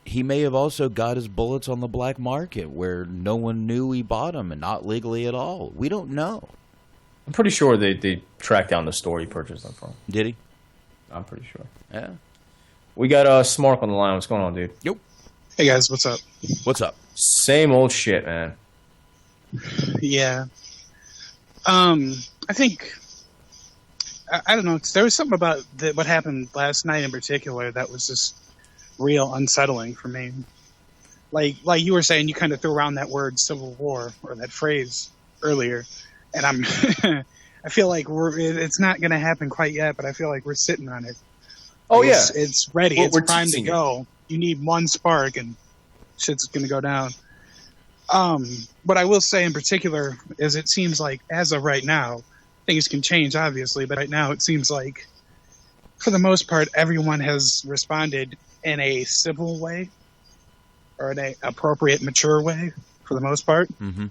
He may have also got his bullets on the black market where no one knew he bought them and not legally at all. We don't know. I'm pretty sure they tracked down the store he purchased them from. Did he? I'm pretty sure. Yeah. We got Smark on the line. What's going on, dude? Yep. Hey guys, what's up? What's up? Same old shit, man. Yeah. I think I don't know. There was something about what happened last night in particular that was just real unsettling for me. Like you were saying, you kind of threw around that word "civil war" or that phrase earlier, and I'm I feel like it's not going to happen quite yet, but I feel like we're sitting on it. Oh it's ready. We're it's primed to go. You need one spark, and shit's going to go down. What I will say in particular is it seems like, as of right now, things can change, obviously, but right now it seems like, for the most part, everyone has responded in a civil way or in an appropriate, mature way, for the most part. Mm-hmm.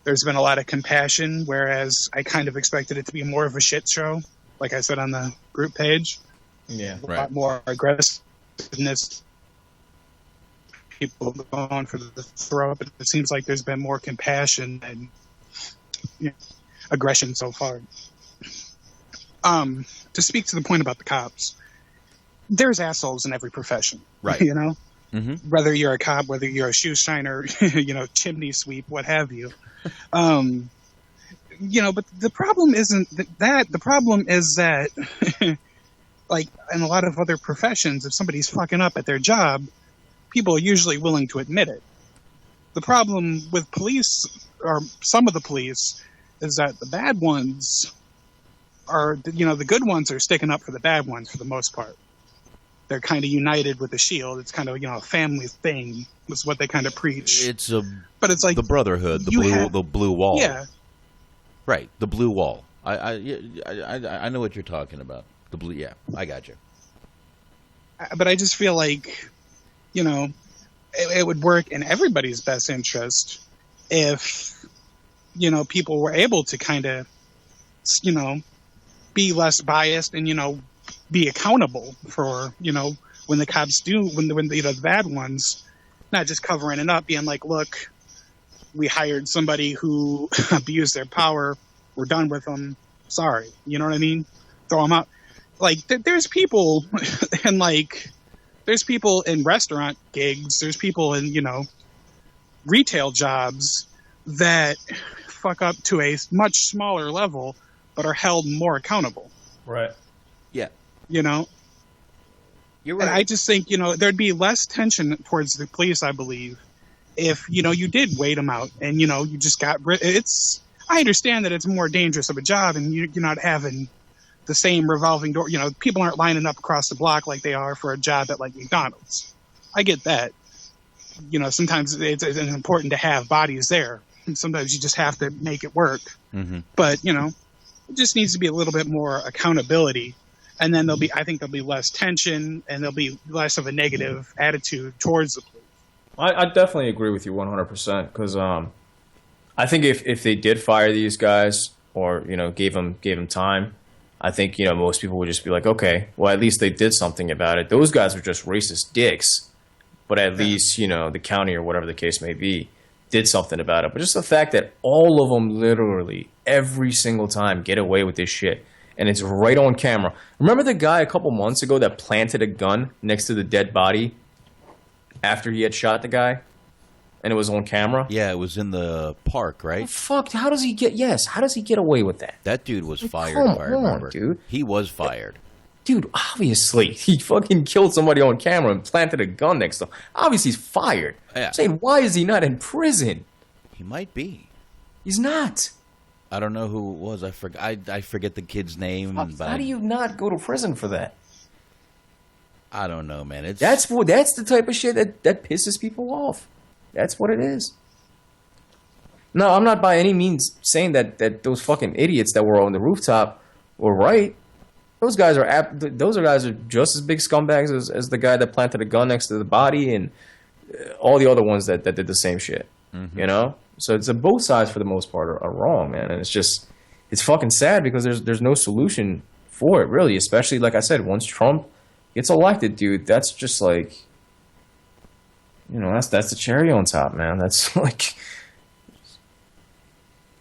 There's been a lot of compassion, whereas I kind of expected it to be more of a shit show, like I said on the group page. Yeah, a lot more aggressiveness, people going for the throat, but it seems like there's been more compassion and aggression so far. To speak to the point about the cops, there's assholes in every profession, right? You know, mm-hmm. Whether you're a cop, whether you're a shoe shiner, chimney sweep, what have you. But the problem isn't that. The problem is that, like in a lot of other professions, if somebody's fucking up at their job, people are usually willing to admit it. The problem with police, or some of the police, is that the bad ones are, the good ones are sticking up for the bad ones for the most part. They're kind of united with the shield. It's kind of, a family thing. Is what they kind of preach. But it's like the brotherhood, the blue wall. Yeah. Right, the blue wall. I know what you're talking about. The blue, yeah, I got you. But I just feel like, it would work in everybody's best interest if, people were able to kind of, be less biased and, be accountable for, when the cops do, when the bad ones, not just covering it up, being like, look, we hired somebody who abused their power. We're done with them. Sorry. You know what I mean? Throw them out. Like, there's people and there's people in restaurant gigs. There's people in, retail jobs that fuck up to a much smaller level, but are held more accountable. Right. Yeah. You're right. And I just think, there'd be less tension towards the police, I believe, if, you did wait them out and, you just got I understand that it's more dangerous of a job and you're not having the same revolving door. People aren't lining up across the block like they are for a job at McDonald's. I get that. Sometimes it's important to have bodies there. And sometimes you just have to make it work. Mm-hmm. But, it just needs to be a little bit more accountability. And then I think there'll be less tension and there'll be less of a negative attitude towards the police. I definitely agree with you 100% because I think if they did fire these guys or gave them time, I think most people would just be like, okay, well at least they did something about it. Those guys were just racist dicks, but at least the county or whatever the case may be did something about it. But just the fact that all of them literally every single time get away with this shit. And it's right on camera. Remember the guy a couple months ago that planted a gun next to the dead body after he had shot the guy? And it was on camera? Yeah, it was in the park, right? Oh, fuck, how does he get away with that? That dude was fired, come if I remember. on, dude. He was fired. Dude, obviously, he fucking killed somebody on camera and planted a gun next to him. Obviously, he's fired. Yeah. I'm saying, why is he not in prison? He might be. He's not. I don't know who it was. I forget the kid's name. How do you not go to prison for that? I don't know, man. That's the type of shit that pisses people off. That's what it is. No, I'm not by any means saying that those fucking idiots that were on the rooftop were right. Those guys are just as big scumbags as the guy that planted a gun next to the body and all the other ones that did the same shit. Mm-hmm. So it's both sides for the most part are wrong, man, and it's fucking sad because there's no solution for it really. Especially like I said, once Trump gets elected, dude, that's just like that's the cherry on top, man. That's like,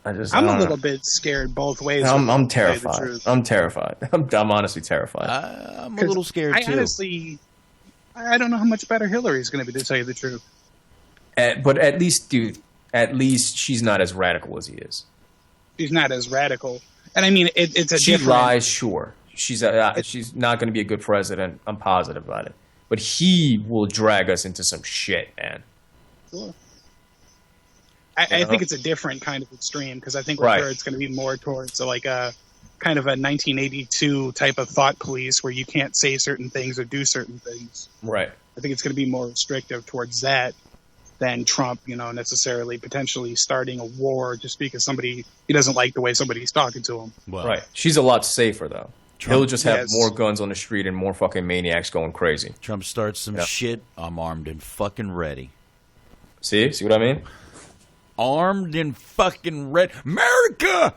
I'm a little bit scared both ways. I'm terrified. I'm terrified. I'm honestly terrified. I'm a little scared too. Honestly, I don't know how much better Hillary's going to be, to tell you the truth. But at least, dude, she's not as radical as he is. She's not as radical, and I mean, it's a. She different... lies, sure. She's not going to be a good president. I'm positive about it. But he will drag us into some shit, man. Sure. I think it's a different kind of extreme, because I think with her it's going to be more towards like a kind of a 1982 type of thought police where you can't say certain things or do certain things. Right. I think it's going to be more restrictive towards that than Trump, necessarily potentially starting a war just because he doesn't like the way somebody's talking to him. Well, right. She's a lot safer, though. He'll just have more guns on the street and more fucking maniacs going crazy. Trump starts some shit, I'm armed and fucking ready. See what I mean? Armed and fucking ready. America!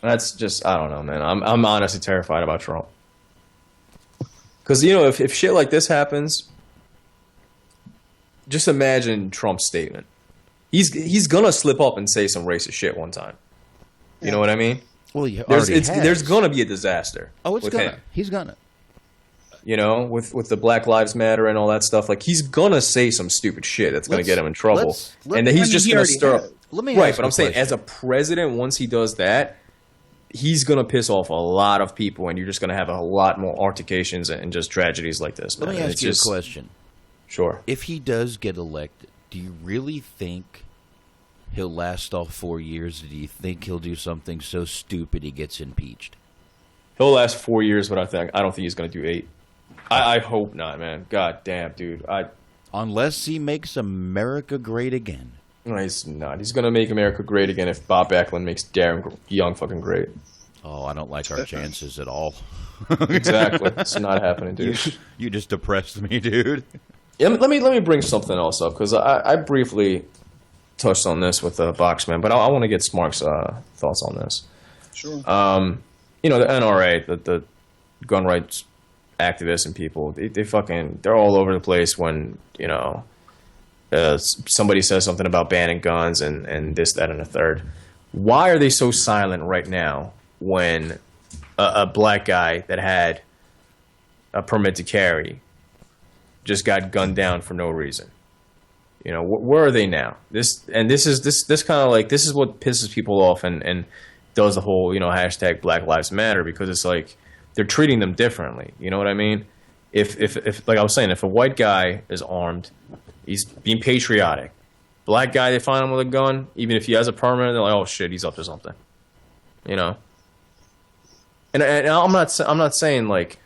That's just, I don't know, man. I'm honestly terrified about Trump. Because, if shit like this happens, just imagine Trump's statement. He's going to slip up and say some racist shit one time. You know what I mean? Well, there's going to be a disaster. Oh, it's going to. He's going to. With the Black Lives Matter and all that stuff, like, he's going to say some stupid shit that's going to get him in trouble. And then he's just going to stir up. Right, but I'm saying, as a president, once he does that, he's going to piss off a lot of people, and you're just going to have a lot more altercations and just tragedies like this, man. Let me ask you a question. Sure. If he does get elected, do you really think he'll last all 4 years, or do you think he'll do something so stupid he gets impeached? He'll last 4 years, but I don't think he's going to do 8. I hope not, man. God damn, dude. Unless he makes America great again. No, he's not. He's going to make America great again if Bob Backlund makes Darren Young fucking great. Oh, I don't like our chances at all. Exactly. It's not happening, dude. You just depressed me, dude. Yeah, let me bring something else up, because I briefly touched on this with Boxman, but I want to get Smark's thoughts on this. Sure. The NRA, the gun rights activists and people, they're all over the place when somebody says something about banning guns and this, that, and a third. Why are they so silent right now when a black guy that had a permit to carry just got gunned down for no reason? Where are they now? This kind of like, this is what pisses people off and does the whole hashtag Black Lives Matter, because it's like they're treating them differently. You know what I mean? If like I was saying, if a white guy is armed, he's being patriotic. Black guy, they find him with a gun, even if he has a permit, they're like, oh shit, he's up to something. And I'm not saying like,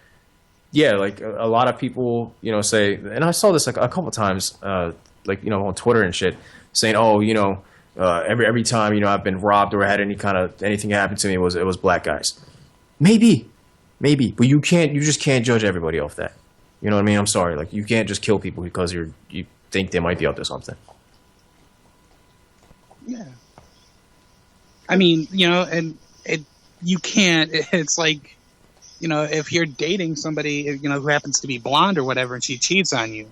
yeah, like a lot of people, say, and I saw this like a couple times, on Twitter and shit, saying, oh, every time I've been robbed or had anything happen to me, it was black guys. Maybe, but you just can't judge everybody off that. You know what I mean? I'm sorry, like, you can't just kill people because you think they might be up to something. Yeah. I mean, and you can't. It's like, if you're dating somebody, who happens to be blonde or whatever, and she cheats on you,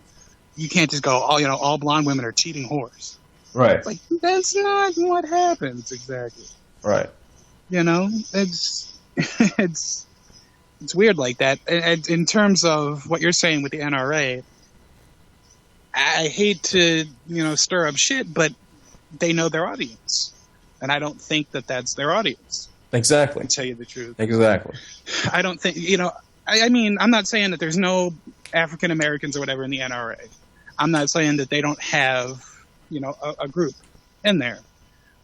you can't just go, oh, all blonde women are cheating whores. Right. Like, that's not what happens exactly. Right. It's weird like that. And in terms of what you're saying with the NRA, I hate to, stir up shit, but they know their audience. And I don't think that that's their audience. Exactly. To tell you the truth. Exactly. I don't think, I mean, I'm not saying that there's no African Americans or whatever in the NRA. I'm not saying that they don't have, a group in there.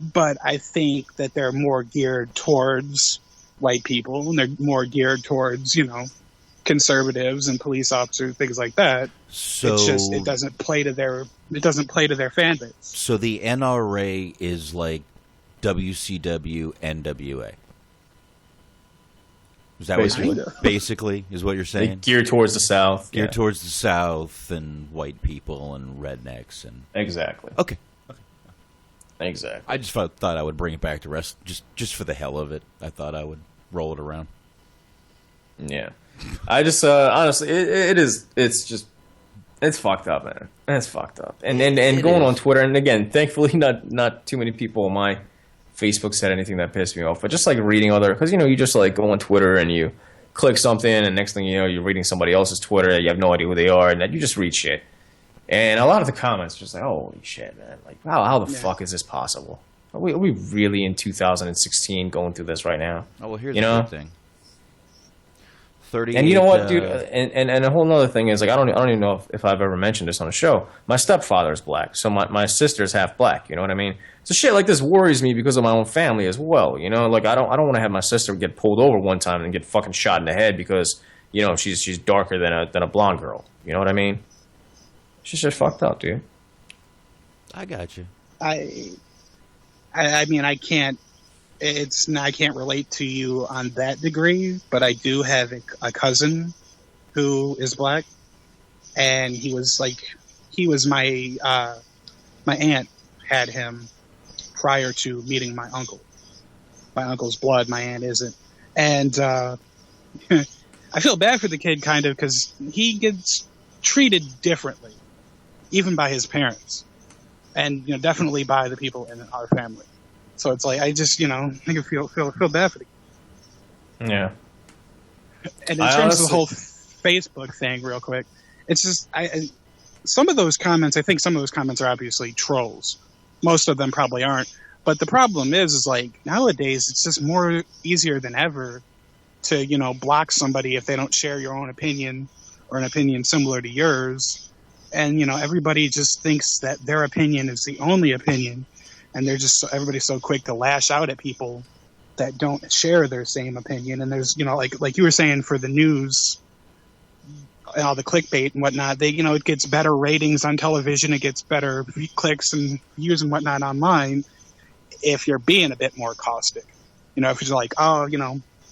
But I think that they're more geared towards white people, and they're more geared towards, conservatives and police officers, things like that. So it doesn't play to their fan base. So the NRA is like WCW, NWA. Is that basically is what you're saying? Like geared towards the South. Geared towards the South and white people and rednecks and exactly. Okay. Exactly. I just thought I would bring it back to just for the hell of it. I thought I would roll it around. Yeah. I just honestly, it's fucked up, man. It's fucked up. And going on Twitter, and again, thankfully, not too many people on my Facebook said anything that pissed me off. But just like reading because you just like go on Twitter and you click something, and next thing you know, you're reading somebody else's Twitter, and you have no idea who they are, and then you just read shit. And a lot of the comments just like, holy shit, man! Like, how the fuck is this possible? Are we really in 2016 going through this right now? Oh well, here's the good thing. 38, and you know what, dude? And a whole other thing is like I don't even know if I've ever mentioned this on a show. My stepfather is black, so my sister's half black. You know what I mean? So shit like this worries me because of my own family as well. You know, like I don't want to have my sister get pulled over one time and get fucking shot in the head because she's darker than a blonde girl. You know what I mean? She's just fucked up, dude. I got you. I mean, I can't relate to you on that degree, but I do have a cousin who is black, and he was my aunt had him prior to meeting my uncle. My uncle's blood, my aunt isn't. And I feel bad for the kid kind of because he gets treated differently, even by his parents. And definitely by the people in our family. So it's like I just I can feel bad for the kid. Yeah. And in terms of the whole Facebook thing, real quick, it's just some of those comments. I think some of those comments are obviously trolls. Most of them probably aren't. But the problem is like nowadays it's just more easier than ever to block somebody if they don't share your own opinion or an opinion similar to yours. And everybody just thinks that their opinion is the only opinion, and everybody's so quick to lash out at people that don't share their same opinion. And there's like you were saying for the news and all the clickbait and whatnot, it gets better ratings on television, it gets better clicks and views and whatnot online if you're being a bit more caustic. If you're like,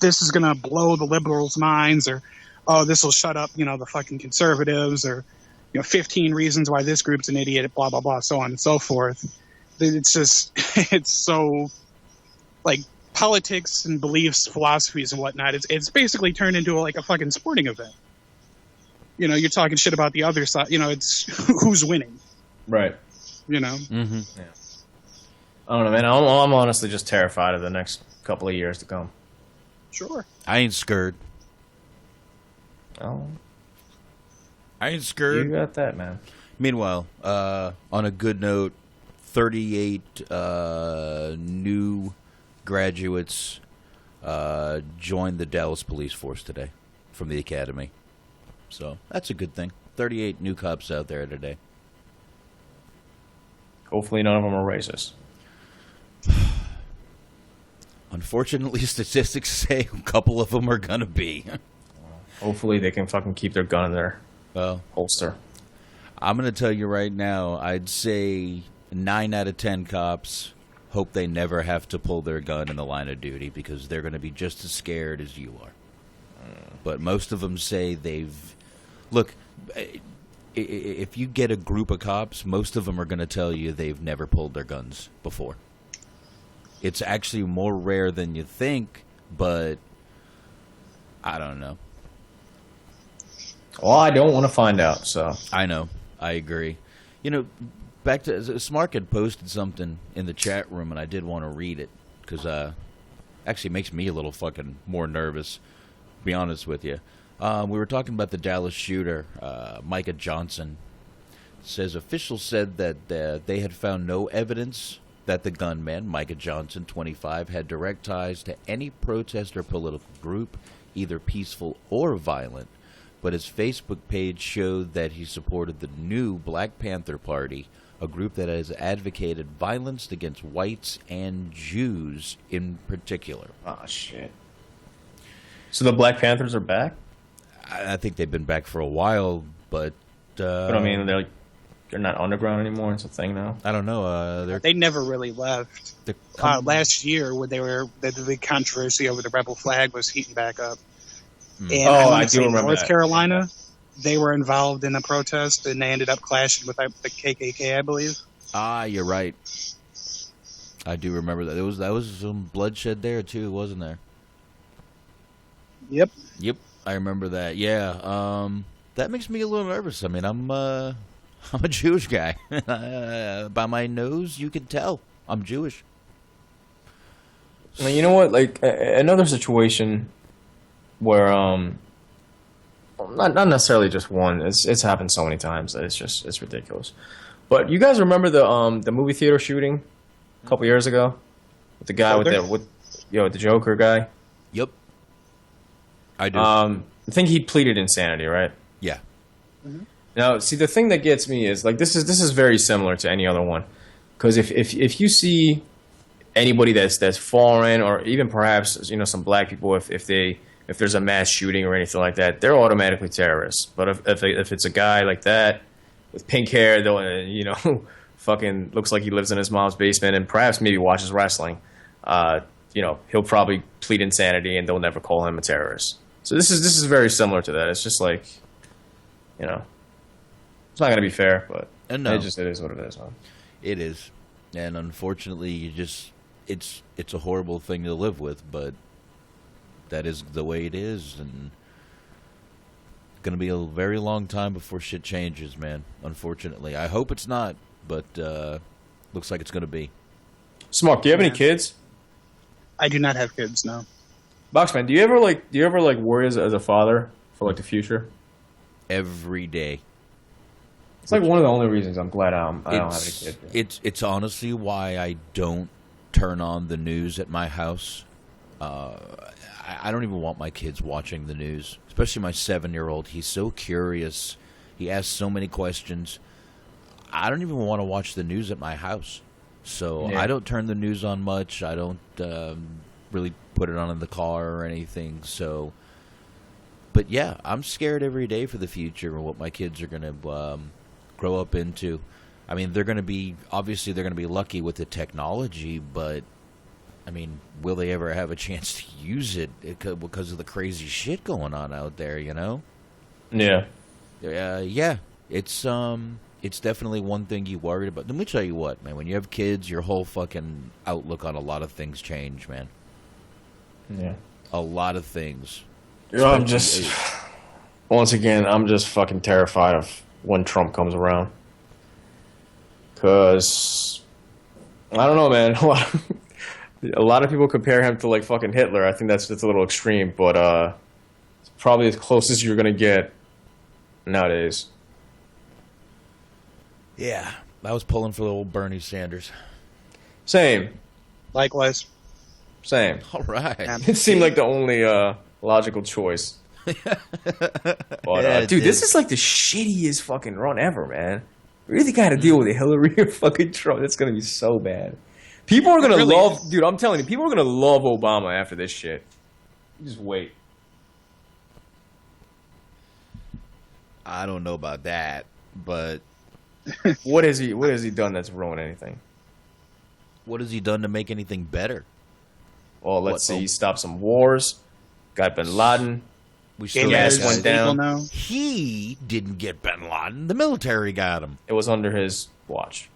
this is gonna blow the liberals' minds, or this will shut up the fucking conservatives, or 15 reasons why this group's an idiot, blah, blah, blah, so on and so forth. It's just, it's so, like, politics and beliefs, philosophies and whatnot, it's basically turned into a fucking sporting event. You're talking shit about the other side, it's who's winning. Right. Mm-hmm. Yeah. I don't know, man. I'm honestly just terrified of the next couple of years to come. Sure. I ain't scared. Oh. I ain't scared. You got that, man. Meanwhile, on a good note, 38 new graduates joined the Dallas police force today from the academy. So that's a good thing. 38 new cops out there today. Hopefully none of them are racist. Unfortunately, statistics say a couple of them are going to be. Hopefully they can fucking keep their gun in their holster. I'm going to tell you right now, I'd say 9 out of 10 cops hope they never have to pull their gun in the line of duty because they're going to be just as scared as you are. But most of them say they've... Look, if you get a group of cops, most of them are going to tell you they've never pulled their guns before. It's actually more rare than you think, but I don't know. Well, I don't want to find out, so... I know. I agree. Back to... Smart had posted something in the chat room, and I did want to read it, because actually makes me a little fucking more nervous, to be honest with you. We were talking about the Dallas shooter, Micah Johnson. It says, officials said that they had found no evidence that the gunman, Micah Johnson, 25, had direct ties to any protest or political group, either peaceful or violent. But his Facebook page showed that he supported the new Black Panther Party, a group that has advocated violence against whites and Jews in particular. Oh, shit. So the Black Panthers are back? I think they've been back for a while, but... But I mean, they're not underground anymore. It's a thing now. I don't know. They never really left. Last year, when the big controversy over the rebel flag was heating back up. And I do remember North that. Carolina, they were involved in a protest, and they ended up clashing with the KKK, I believe. Ah, you're right. I do remember that. That was some bloodshed there too, wasn't there? Yep. Yep, I remember that. Yeah, that makes me a little nervous. I mean, I'm a Jewish guy. By my nose, you can tell I'm Jewish. Now, you know what? Like another situation where not necessarily just one. It's happened so many times that it's ridiculous. But you guys remember the movie theater shooting a couple years ago with the guy with the Joker guy? Yep, I do. I think he pleaded insanity, right? Yeah. Mm-hmm. Now, see, the thing that gets me is like this is very similar to any other one, because if you see anybody that's foreign or even perhaps some black people, if there's a mass shooting or anything like that, they're automatically terrorists. But if it's a guy like that with pink hair, though, fucking looks like he lives in his mom's basement and perhaps maybe watches wrestling, he'll probably plead insanity and they'll never call him a terrorist. So this is very similar to that. It's just like, it's not going to be fair, but No. it is what it is. Huh? It is, and unfortunately, it's a horrible thing to live with, but that is the way it is, and it's going to be a very long time before shit changes, man. Unfortunately, I hope it's not, but looks like it's going to be. Smart, do you have any kids? I do not have kids, no. Boxman, do you ever worry as a father for like the future? Every day. It's like one of the only reasons I'm glad I don't have any kids. It's honestly why I don't turn on the news at my house. I don't even want my kids watching the news, especially my 7-year-old. He's so curious. He asks so many questions. I don't even want to watch the news at my house. So yeah. I don't turn the news on much. I don't really put it on in the car or anything. So, but yeah, I'm scared every day for the future and what my kids are going to grow up into. I mean, they're going to be lucky with the technology, but I mean, will they ever have a chance to use it because of the crazy shit going on out there, Yeah. Yeah. It's definitely one thing you worried about. Let me tell you what, man, when you have kids, your whole fucking outlook on a lot of things change, man. Yeah. A lot of things. I'm just fucking terrified of when Trump comes around. Because, I don't know, man. A lot of people compare him to, like, fucking Hitler. I think that's a little extreme, but it's probably as close as you're going to get nowadays. Yeah. I was pulling for the old Bernie Sanders. Same. Likewise. Same. All right. It seemed like the only logical choice. But, Yeah, dude, this is like the shittiest fucking run ever, man. We really got to deal with Hillary or fucking Trump. It's going to be so bad. People are going to love... Dude, I'm telling you, people are going to love Obama after this shit. You just wait. I don't know about that, but... What has he done that's ruined anything? What has he done to make anything better? Well, let's see. He stopped some wars. Got Bin Laden. We still gas went down. Now. He didn't get Bin Laden. The military got him. It was under his watch.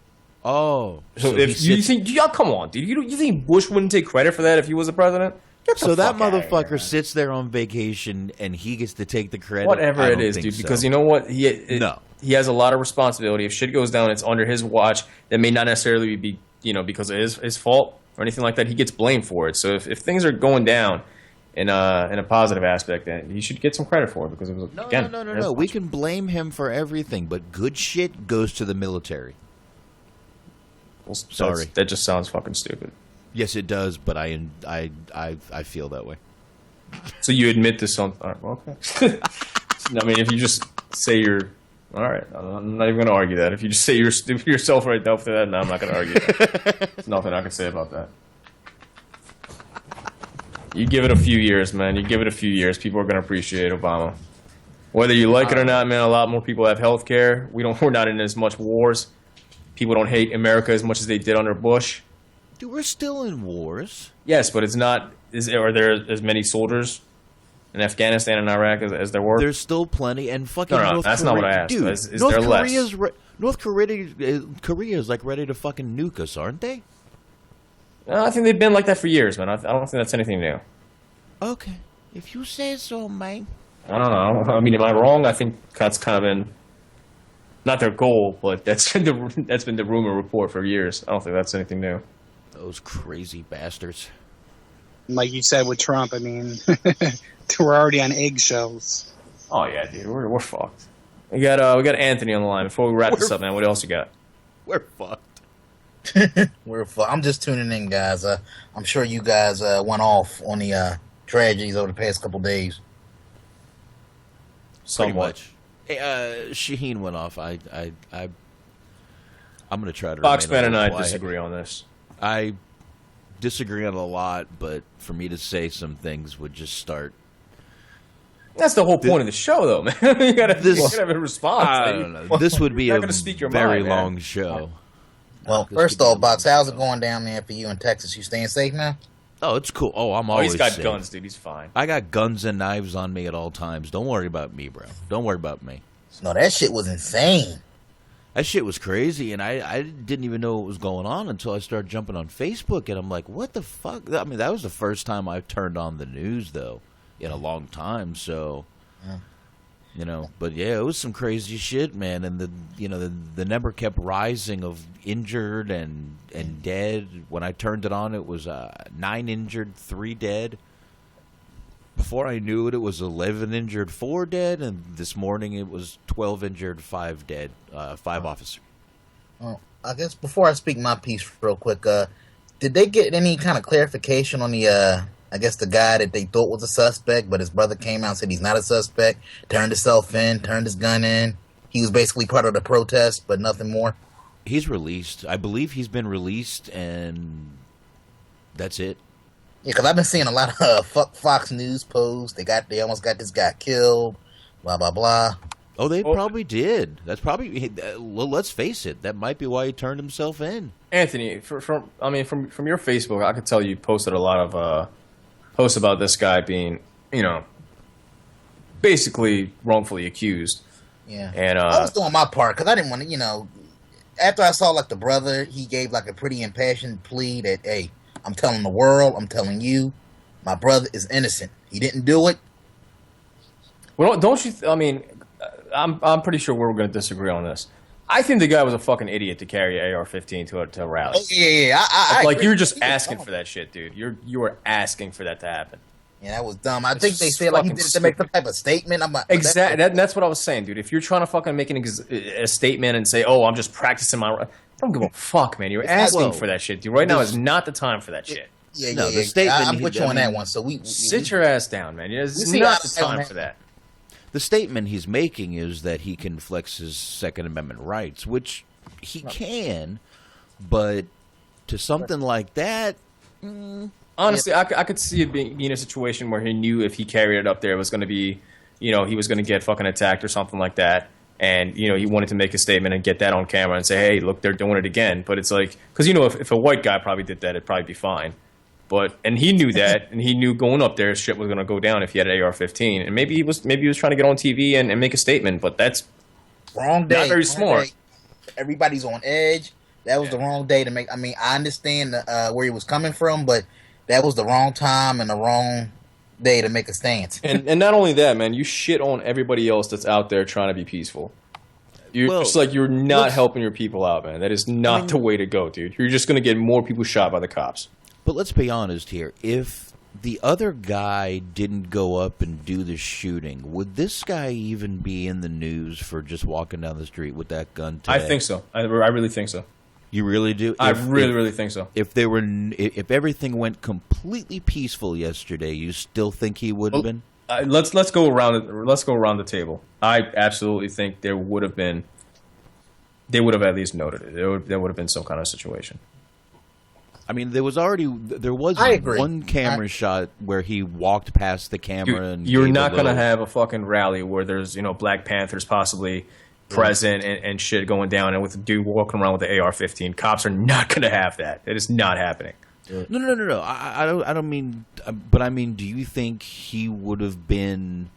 Oh. So if you think... come on, dude. You think Bush wouldn't take credit for that if he was the president? So that motherfucker sits there on vacation and he gets to take the credit? Whatever it is, dude. So. Because you know what? He has a lot of responsibility. If shit goes down, it's under his watch. That may not necessarily be, because of his fault or anything like that. He gets blamed for it. So if things are going down in a positive aspect, then he should get some credit for it because it was No. We can blame him for everything, but good shit goes to the military. Well, sorry, that just sounds fucking stupid. Yes, it does, but I feel that way. So you admit to something? Okay. I mean, if you just say you're all right, I'm not even going to argue that. If you just say you're stupid yourself right now for that, no, I'm not going to argue that. There's nothing I can say about that. You give it a few years, man. You give it a few years. People are going to appreciate Obama. Whether you like it or not, man, a lot more people have health care. We're not in as much wars. People don't hate America as much as they did under Bush. Dude, we're still in wars. Yes, but it's not... Are there as many soldiers in Afghanistan and Iraq as there were? There's still plenty, and fucking No, North that's Korea. not what I asked. Dude, Is there less? North Korea is like ready to fucking nuke us, aren't they? I think they've been like that for years, man. I don't think that's anything new. Okay. If you say so, man. I don't know. I mean, am I wrong? I think that's kind of been not their goal, but that's been the rumor report for years. I don't think that's anything new. Those crazy bastards. Like you said with Trump, I mean, we're already on eggshells. Oh yeah, dude, we're fucked. We got Anthony on the line. Before we wrap this up, man, what else you got? We're fucked. I'm just tuning in, guys. I'm sure you guys went off on the tragedies over the past couple days. Pretty much. Hey, Shaheen went off. I'm going to try to. Boxman and I disagree on this. I disagree on a lot, but for me to say some things would just start. That's the whole point of the show, though, man. you gotta have a response. I don't know. This would be a very long man. show. Well, first off, Box, how's it going down there for you in Texas? You staying safe now? Oh, it's cool. Oh, I'm always he's got safe. guns, dude. He's fine. I got guns and knives on me at all times. Don't worry about me, bro. Don't worry about me. No, that shit was insane. That shit was crazy, and I didn't even know what was going on until I started jumping on Facebook, and I'm like, what the fuck? I mean, that was the first time I've turned on the news, though, in a long time, so... Yeah. You know, but yeah, it was some crazy shit, man, and the number kept rising of injured and dead. When I turned it on, it was 9 injured, 3 dead. Before I knew it, it was 11 injured, 4 dead, and this morning it was 12 injured, 5 dead, 5 officers. Well, I guess before I speak my piece real quick, did they get any kind of clarification on the I guess the guy that they thought was a suspect, but his brother came out and said he's not a suspect, turned himself in, turned his gun in. He was basically part of the protest, but nothing more. He's released. I believe he's been released, and that's it. Yeah, because I've been seeing a lot of Fox News posts. They almost got this guy killed, blah, blah, blah. Oh, they probably did. That's probably, well, let's face it, that might be why he turned himself in. Anthony, from your Facebook, I could tell you posted a lot of posts about this guy being, basically wrongfully accused. Yeah. And I was doing my part because I didn't want to, after I saw, the brother, he gave, a pretty impassioned plea that, hey, I'm telling the world, I'm telling you, my brother is innocent. He didn't do it. Well, don't you, I'm pretty sure we're going to disagree on this. I think the guy was a fucking idiot to carry an AR-15 to a rally. Oh, yeah. I you were just asking for that shit, dude. You were asking for that to happen. Yeah, that was dumb. I think they said he did it to make some type of statement. Exactly. That's what I was saying, dude. If you're trying to fucking make a statement and say, "Oh, I'm just practicing my," I don't give a fuck, man. You're asking for that shit, dude. Right now is not the time for that shit. Yeah. The statement. I'm with you on that one. So we sit your ass down, man. It's not the time for that. The statement he's making is that he can flex his Second Amendment rights, which he can, but to something like that. Honestly, I could see it being a situation where he knew if he carried it up there, it was going to be, he was going to get fucking attacked or something like that. And, he wanted to make a statement and get that on camera and say, hey, look, they're doing it again. But it's like, because, if a white guy probably did that, it'd probably be fine. And he knew that, and he knew going up there, shit was going to go down if he had an AR-15. And maybe he was trying to get on TV and make a statement, but that's wrong day. Not very smart. Day. Everybody's on edge. That was the wrong day to make. I understand where he was coming from, but that was the wrong time and the wrong day to make a stance. And not only that, man, you shit on everybody else that's out there trying to be peaceful. You're not helping your people out, man. That is not the way to go, dude. You're just going to get more people shot by the cops. But let's be honest here. If the other guy didn't go up and do the shooting, would this guy even be in the news for just walking down the street with that gun today? I think so. I really think so. You really do? I really think so. If everything went completely peaceful yesterday, you still think he would have been? Let's go around. Let's go around the table. I absolutely think there would have been. They would have at least noted it. There would have been some kind of situation. There was one camera shot where he walked past the camera. You're not going to have a fucking rally where there's Black Panthers possibly present and shit going down, and with a dude walking around with the AR-15. Cops are not going to have that. It is not happening. No. I don't mean. But do you think he would have been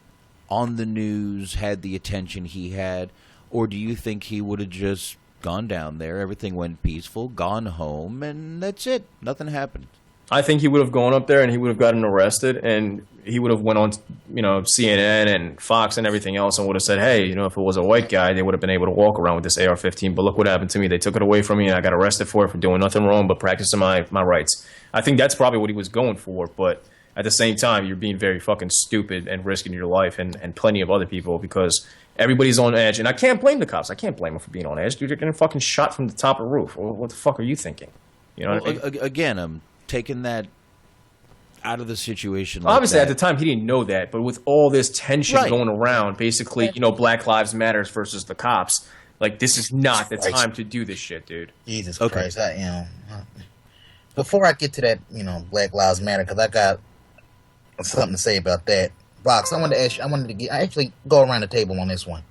on the news, had the attention he had, or do you think he would have just gone down there, everything went peaceful, gone home, and that's it? Nothing happened. I think he would have gone up there and he would have gotten arrested, and he would have went on, CNN and Fox and everything else, and would have said, hey, if it was a white guy, they would have been able to walk around with this AR-15. But look what happened to me. They took it away from me, and I got arrested for it for doing nothing wrong but practicing my rights. I think that's probably what he was going for. But at the same time, you're being very fucking stupid and risking your life and plenty of other people, because everybody's on edge. And I can't blame the cops. I can't blame them for being on edge. Dude, you're getting fucking shot from the top of the roof. What the fuck are you thinking? You know what I mean? Again, I'm taking that out of the situation. Obviously, at the time, he didn't know that. But with all this tension going around, basically, Black Lives Matters versus the cops, like, this is not the time to do this shit, dude. Jesus Christ. Before I get to that, Black Lives Matter, because I got something to say about that. Box, I wanted to actually go around the table on this one.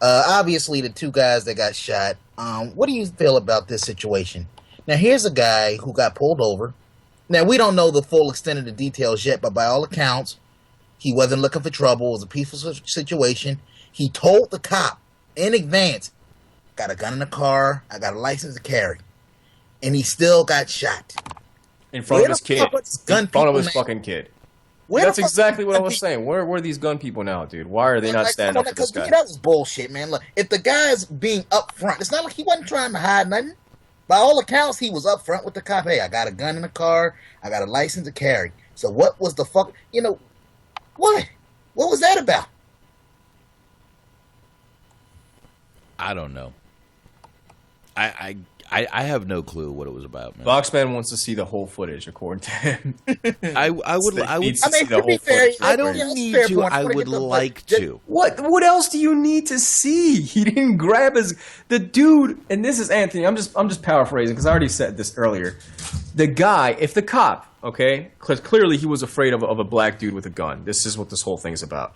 Obviously, the two guys that got shot, what do you feel about this situation? Now, here's a guy who got pulled over. Now, we don't know the full extent of the details yet, but by all accounts, he wasn't looking for trouble. It was a peaceful situation. He told the cop in advance, got a gun in the car, I got a license to carry. And he still got shot. In front of his kid. In front of his fucking kid. That's exactly what I was saying. Where are these gun people now, dude? Why are they not standing up for this guy? That was bullshit, man. Look, if the guy's being upfront, it's not like he wasn't trying to hide nothing. By all accounts, he was upfront with the cop. Hey, I got a gun in the car. I got a license to carry. So what was the fuck? What? What was that about? I don't know. I have no clue what it was about, man. Boxman wants to see the whole footage, according to him. I would. I mean, to be fair, I don't need to. I would like to. What else do you need to see? He didn't grab the dude. And this is Anthony. I'm just paraphrasing because I already said this earlier. The guy, if the cop, okay, because clearly he was afraid of a black dude with a gun. This is what this whole thing is about.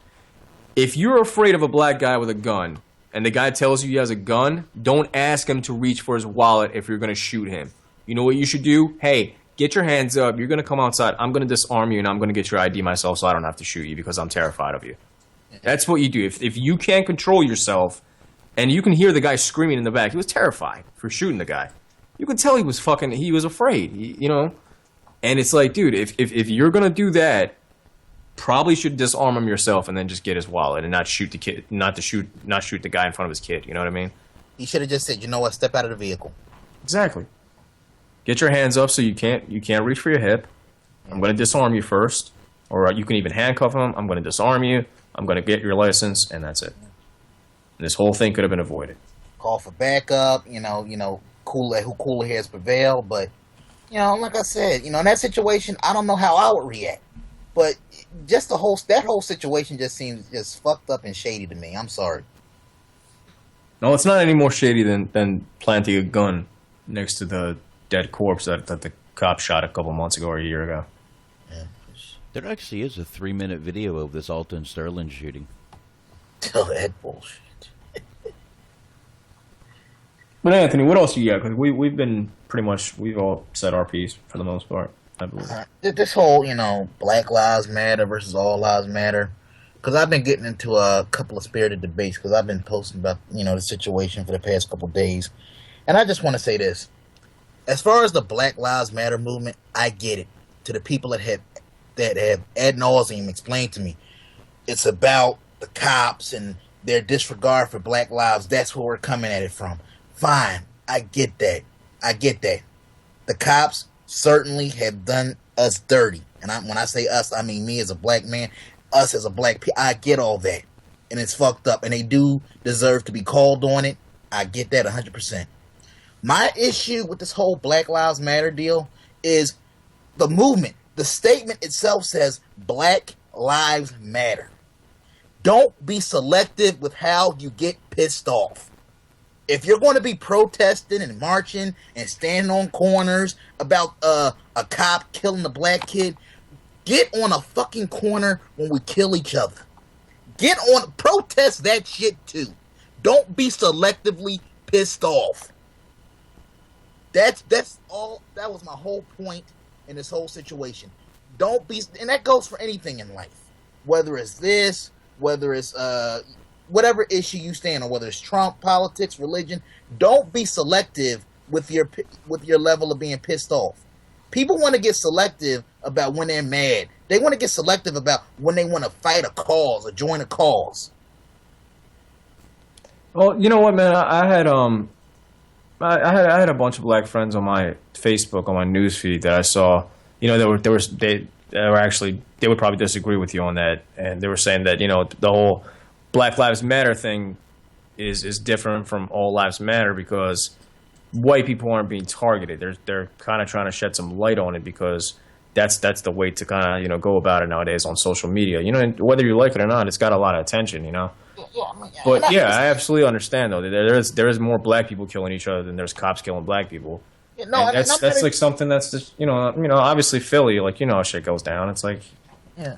If you're afraid of a black guy with a gun, and the guy tells you he has a gun, don't ask him to reach for his wallet if you're going to shoot him. You know what you should do? Hey, get your hands up. You're going to come outside. I'm going to disarm you, and I'm going to get your ID myself so I don't have to shoot you because I'm terrified of you. That's what you do. If you can't control yourself, and you can hear the guy screaming in the back, he was terrified for shooting the guy. You can tell he was afraid, And it's like, dude, if you're going to do that, probably should disarm him yourself and then just get his wallet and not shoot the kid, not shoot the guy in front of his kid. You know what I mean? He should have just said, "You know what? Step out of the vehicle." Exactly. Get your hands up so you can't reach for your hip. I'm going to disarm you first, or you can even handcuff him. I'm going to disarm you. I'm going to get your license, and that's it. And this whole thing could have been avoided. Call for backup. Cooler heads prevail. But like I said, in that situation, I don't know how I would react. But just that whole situation just seems just fucked up and shady to me. I'm sorry. No, it's not any more shady than planting a gun next to the dead corpse that the cop shot a couple months ago or a year ago. Yeah. There actually is a 3-minute video of this Alton Sterling shooting. Oh, that bullshit. But Anthony, what else you got? Because we've all said our piece for the most part. This whole, Black Lives Matter versus All Lives Matter, because I've been getting into a couple of spirited debates because I've been posting about, the situation for the past couple of days. And I just want to say this. As far as the Black Lives Matter movement, I get it. To the people that have ad nauseum explained to me, it's about the cops and their disregard for black lives. That's where we're coming at it from. Fine. I get that. The cops certainly have done us dirty. And when I say us, I mean me as a black man, us as a black people. I get all that. And it's fucked up. And they do deserve to be called on it. I get that 100%. My issue with this whole Black Lives Matter deal is the movement. The statement itself says Black Lives Matter. Don't be selective with how you get pissed off. If you're going to be protesting and marching and standing on corners about a cop killing a black kid, get on a fucking corner when we kill each other. Protest that shit too. Don't be selectively pissed off. That's all. That was my whole point in this whole situation. Don't be, and that goes for anything in life. Whether it's this, whether it's whatever issue you stand on, whether it's Trump, politics, religion, don't be selective with your level of being pissed off. People want to get selective about when they're mad. They want to get selective about when they want to fight a cause or join a cause. Well, you know what, man? I had I had a bunch of black friends on my Facebook, on my news feed that I saw. You know, they were actually, they would probably disagree with you on that, and they were saying that, you know, the whole Black Lives Matter thing is different from All Lives Matter because white people aren't being targeted. They're kind of trying to shed some light on it because that's the way to kind of, you know, go about it nowadays on social media. You know, and whether you like it or not, it's got a lot of attention. You know. But yeah, I absolutely understand though. There is more black people killing each other than there's cops killing black people. Yeah, no, and that's like something that's just, you know, obviously Philly, like, you know how shit goes down. It's like, yeah,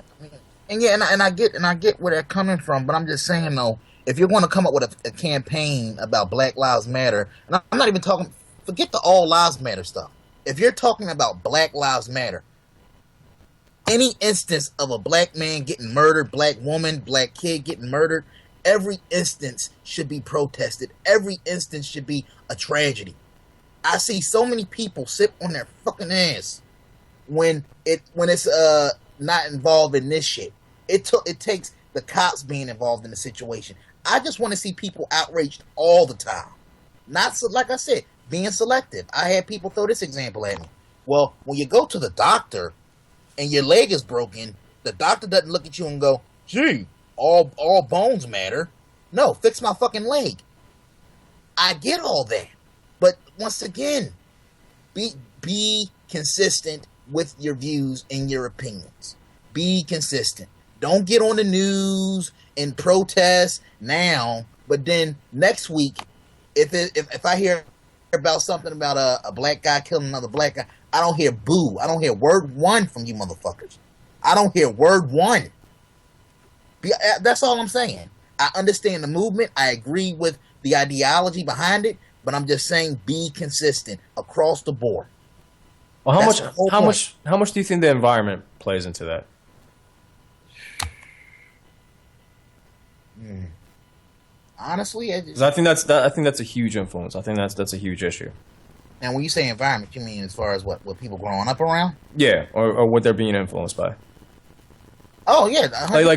and I get where they're coming from, but I'm just saying though, if you're going to come up with a campaign about Black Lives Matter, and I'm not even talking, forget the All Lives Matter stuff. If you're talking about Black Lives Matter, any instance of a black man getting murdered, black woman, black kid getting murdered, every instance should be protested. Every instance should be a tragedy. I see so many people sit on their fucking ass when it's not involved in this shit. It takes the cops being involved in the situation. I just want to see people outraged all the time. Not so, like I said, being selective. I had people throw this example at me. Well, when you go to the doctor and your leg is broken, the doctor doesn't look at you and go, "Gee, all bones matter." No, fix my fucking leg. I get all that. But once again, be consistent with your views and your opinions. Be consistent. Don't get on the news and protest now, but then next week, if I hear about something about a black guy killing another black guy, I don't hear boo. I don't hear word one from you motherfuckers. I don't hear word one. That's all I'm saying. I understand the movement. I agree with the ideology behind it, but I'm just saying be consistent across the board. Well, how much do you think the environment plays into that? Honestly, I think that's a huge influence. I think that's a huge issue. And when you say environment, you mean as far as what people growing up around? Yeah, or what they're being influenced by. Oh yeah,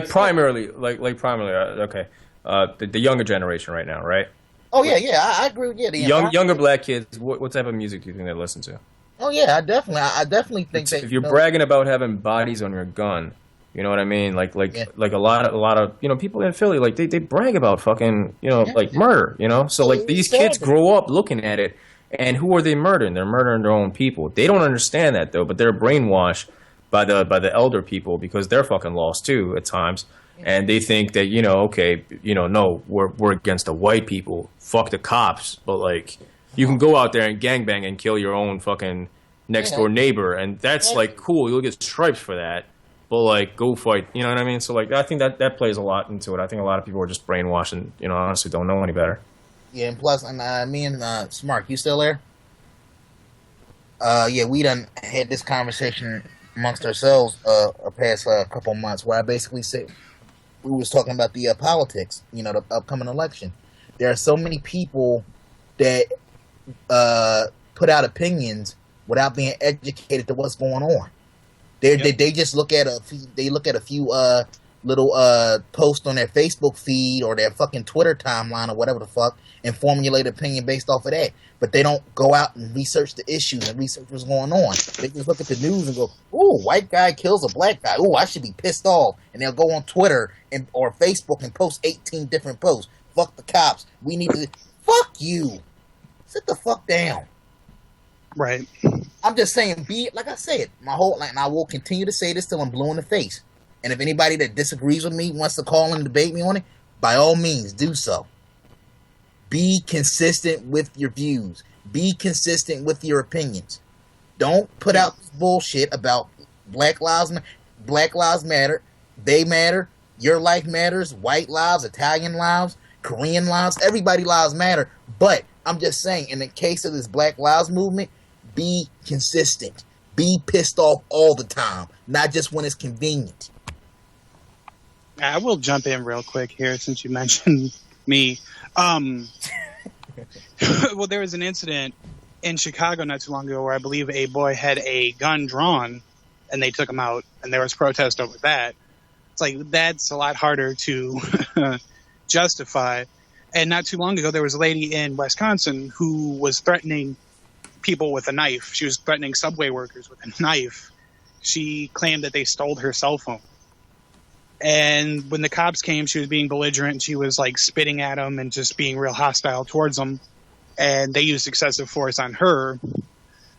primarily, okay. The younger generation right now, right? Oh yeah, I agree with you. The younger black kids. What type of music do you think they listen to? Oh yeah, I definitely think that if you're bragging about having bodies on your gun, you know what I mean? Like a lot of you know, people in Philly, like they brag about fucking, you know, like murder, you know. So like these kids grow up looking at it, and who are they murdering? They're murdering their own people. They don't understand that though, but they're brainwashed by the elder people because they're fucking lost too at times. And they think that, you know, okay, you know, no, we're against the white people. Fuck the cops. But, like, you can go out there and gangbang and kill your own fucking next-door neighbor. And that's, like, cool. You'll get stripes for that. But, like, go fight. You know what I mean? So, like, I think that plays a lot into it. I think a lot of people are just brainwashed and, you know, honestly don't know any better. Yeah, and plus, me and Smart, you still there? Yeah, we done had this conversation amongst ourselves a past couple months where I basically said, we was talking about the politics, you know, the upcoming election. There are so many people that put out opinions without being educated to what's going on. They just look at a few little posts on their Facebook feed or their fucking Twitter timeline or whatever the fuck and formulate an opinion based off of that. But they don't go out and research the issues and research what's going on. They just look at the news and go, "Ooh, white guy kills a black guy. Ooh, I should be pissed off." And they'll go on Twitter or Facebook and post 18 different posts. Fuck the cops. We need to... Fuck you. Sit the fuck down. Right. I'm just saying, like I said, my whole... and I will continue to say this till I'm blue in the face. And if anybody that disagrees with me wants to call and debate me on it, by all means, do so. Be consistent with your views. Be consistent with your opinions. Don't put out bullshit about Black Lives Matter. They matter. Your life matters. White lives, Italian lives, Korean lives. Everybody lives matter. But I'm just saying, in the case of this Black Lives movement, be consistent. Be pissed off all the time, not just when it's convenient. I will jump in real quick here since you mentioned me. Well, there was an incident in Chicago not too long ago, where I believe a boy had a gun drawn, and they took him out, and there was protest over that. It's like, that's a lot harder to justify. And not too long ago, there was a lady in Wisconsin who was threatening people with a knife. She was threatening subway workers with a knife. She claimed that they stole her cell phone. And when the cops came, she was being belligerent. She was like spitting at them and just being real hostile towards them. And they used excessive force on her.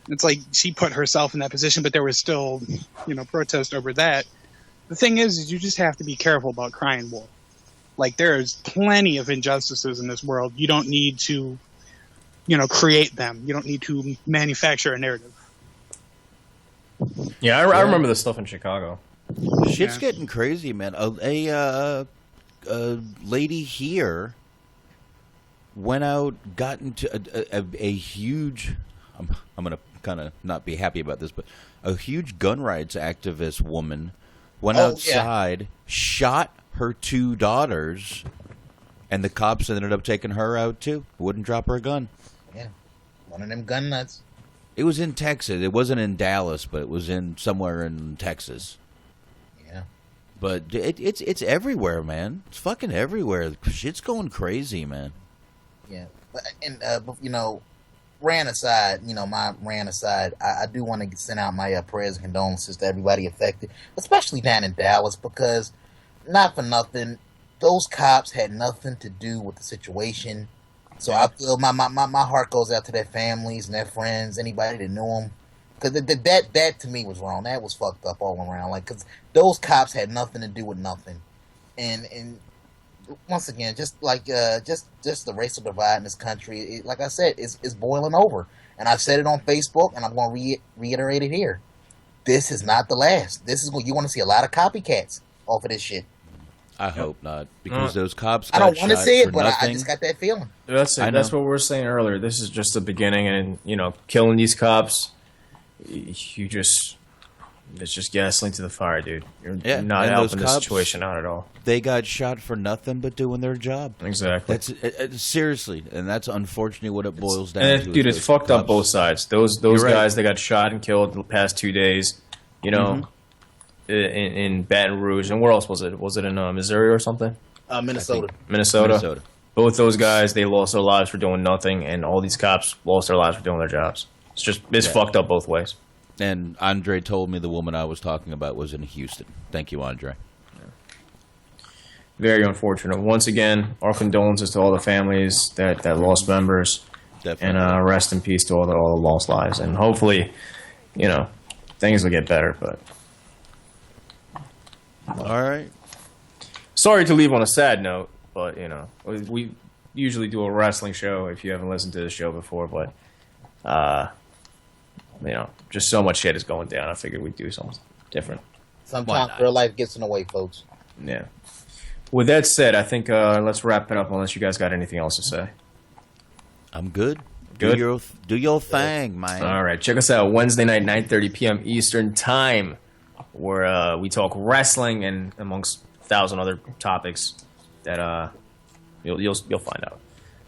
It's like she put herself in that position, but there was still, protest over that. The thing is you just have to be careful about crying wolf. Like, there's plenty of injustices in this world. You don't need to, create them. You don't need to manufacture a narrative. Yeah, I remember the stuff in Chicago. Shit's getting crazy, man. A lady here went out, got into a huge... I'm going to kind of not be happy about this, but a huge gun rights activist woman went outside, shot her 2 daughters, and the cops ended up taking her out too. Wouldn't drop her a gun. Yeah, one of them gun nuts. It was in Texas. It wasn't in Dallas, but it was in somewhere in Texas. Yeah, but it's everywhere, man. It's fucking everywhere. Shit's going crazy, man. Yeah, and rant aside, I do want to send out my prayers and condolences to everybody affected, especially down in Dallas, because not for nothing, those cops had nothing to do with the situation. So I feel my heart goes out to their families and their friends, anybody that knew them, because that to me was wrong. That was fucked up all around. Like, because those cops had nothing to do with nothing, and once again, just the racial divide in this country, like I said, is boiling over. And I've said it on Facebook, and I'm going to reiterate it here. This is not the last. This is you want to see a lot of copycats off of this shit. I hope not, because those cops. I don't want to see it, but nothing. I just got that feeling. That's what we were saying earlier. This is just the beginning, and killing these cops, it's just gasoline to the fire, dude. You're not helping the situation out at all. They got shot for nothing but doing their job. Exactly. That's seriously, and that's unfortunately what it boils down to. Dude, it's fucked up both sides. Those guys that got shot and killed the past 2 days, in Baton Rouge, and where else was it? Was it in Missouri or something? Minnesota. Both those guys, they lost their lives for doing nothing, and all these cops lost their lives for doing their jobs. It's fucked up both ways. And Andre told me the woman I was talking about was in Houston. Thank you, Andre. Very unfortunate. Once again, our condolences to all the families that lost members. Definitely. And rest in peace to all the lost lives. And hopefully, things will get better. But all right. Sorry to leave on a sad note, but we usually do a wrestling show. If you haven't listened to the show before, but just so much shit is going down. I figured we'd do something different. Sometimes real life gets in the way, folks. Yeah. With that said, I think let's wrap it up unless you guys got anything else to say. I'm good. Good? Do your thing, man. All right. Check us out Wednesday night, 9:30 p.m. Eastern Time, where we talk wrestling and amongst 1,000 other topics that you'll find out.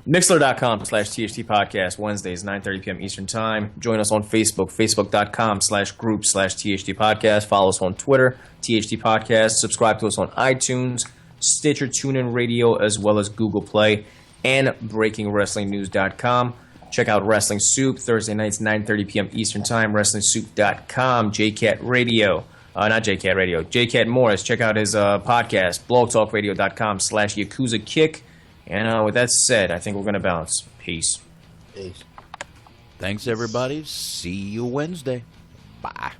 Mixlr.com/THT Podcast, Wednesdays, 9:30 p.m. Eastern Time. Join us on Facebook, Facebook.com/group/THT Podcast. Follow us on Twitter, THT Podcast. Subscribe to us on iTunes, Stitcher, TuneIn Radio, as well as Google Play, and BreakingWrestlingNews.com. Check out Wrestling Soup, Thursday nights, 9:30 p.m. Eastern Time, WrestlingSoup.com, JCat Radio. Not JCat Radio, JCat Morris. Check out his podcast, blogtalkradio.com/Yakuza Kick. And with that said, I think we're going to bounce. Peace. Peace. Thanks, everybody. See you Wednesday. Bye.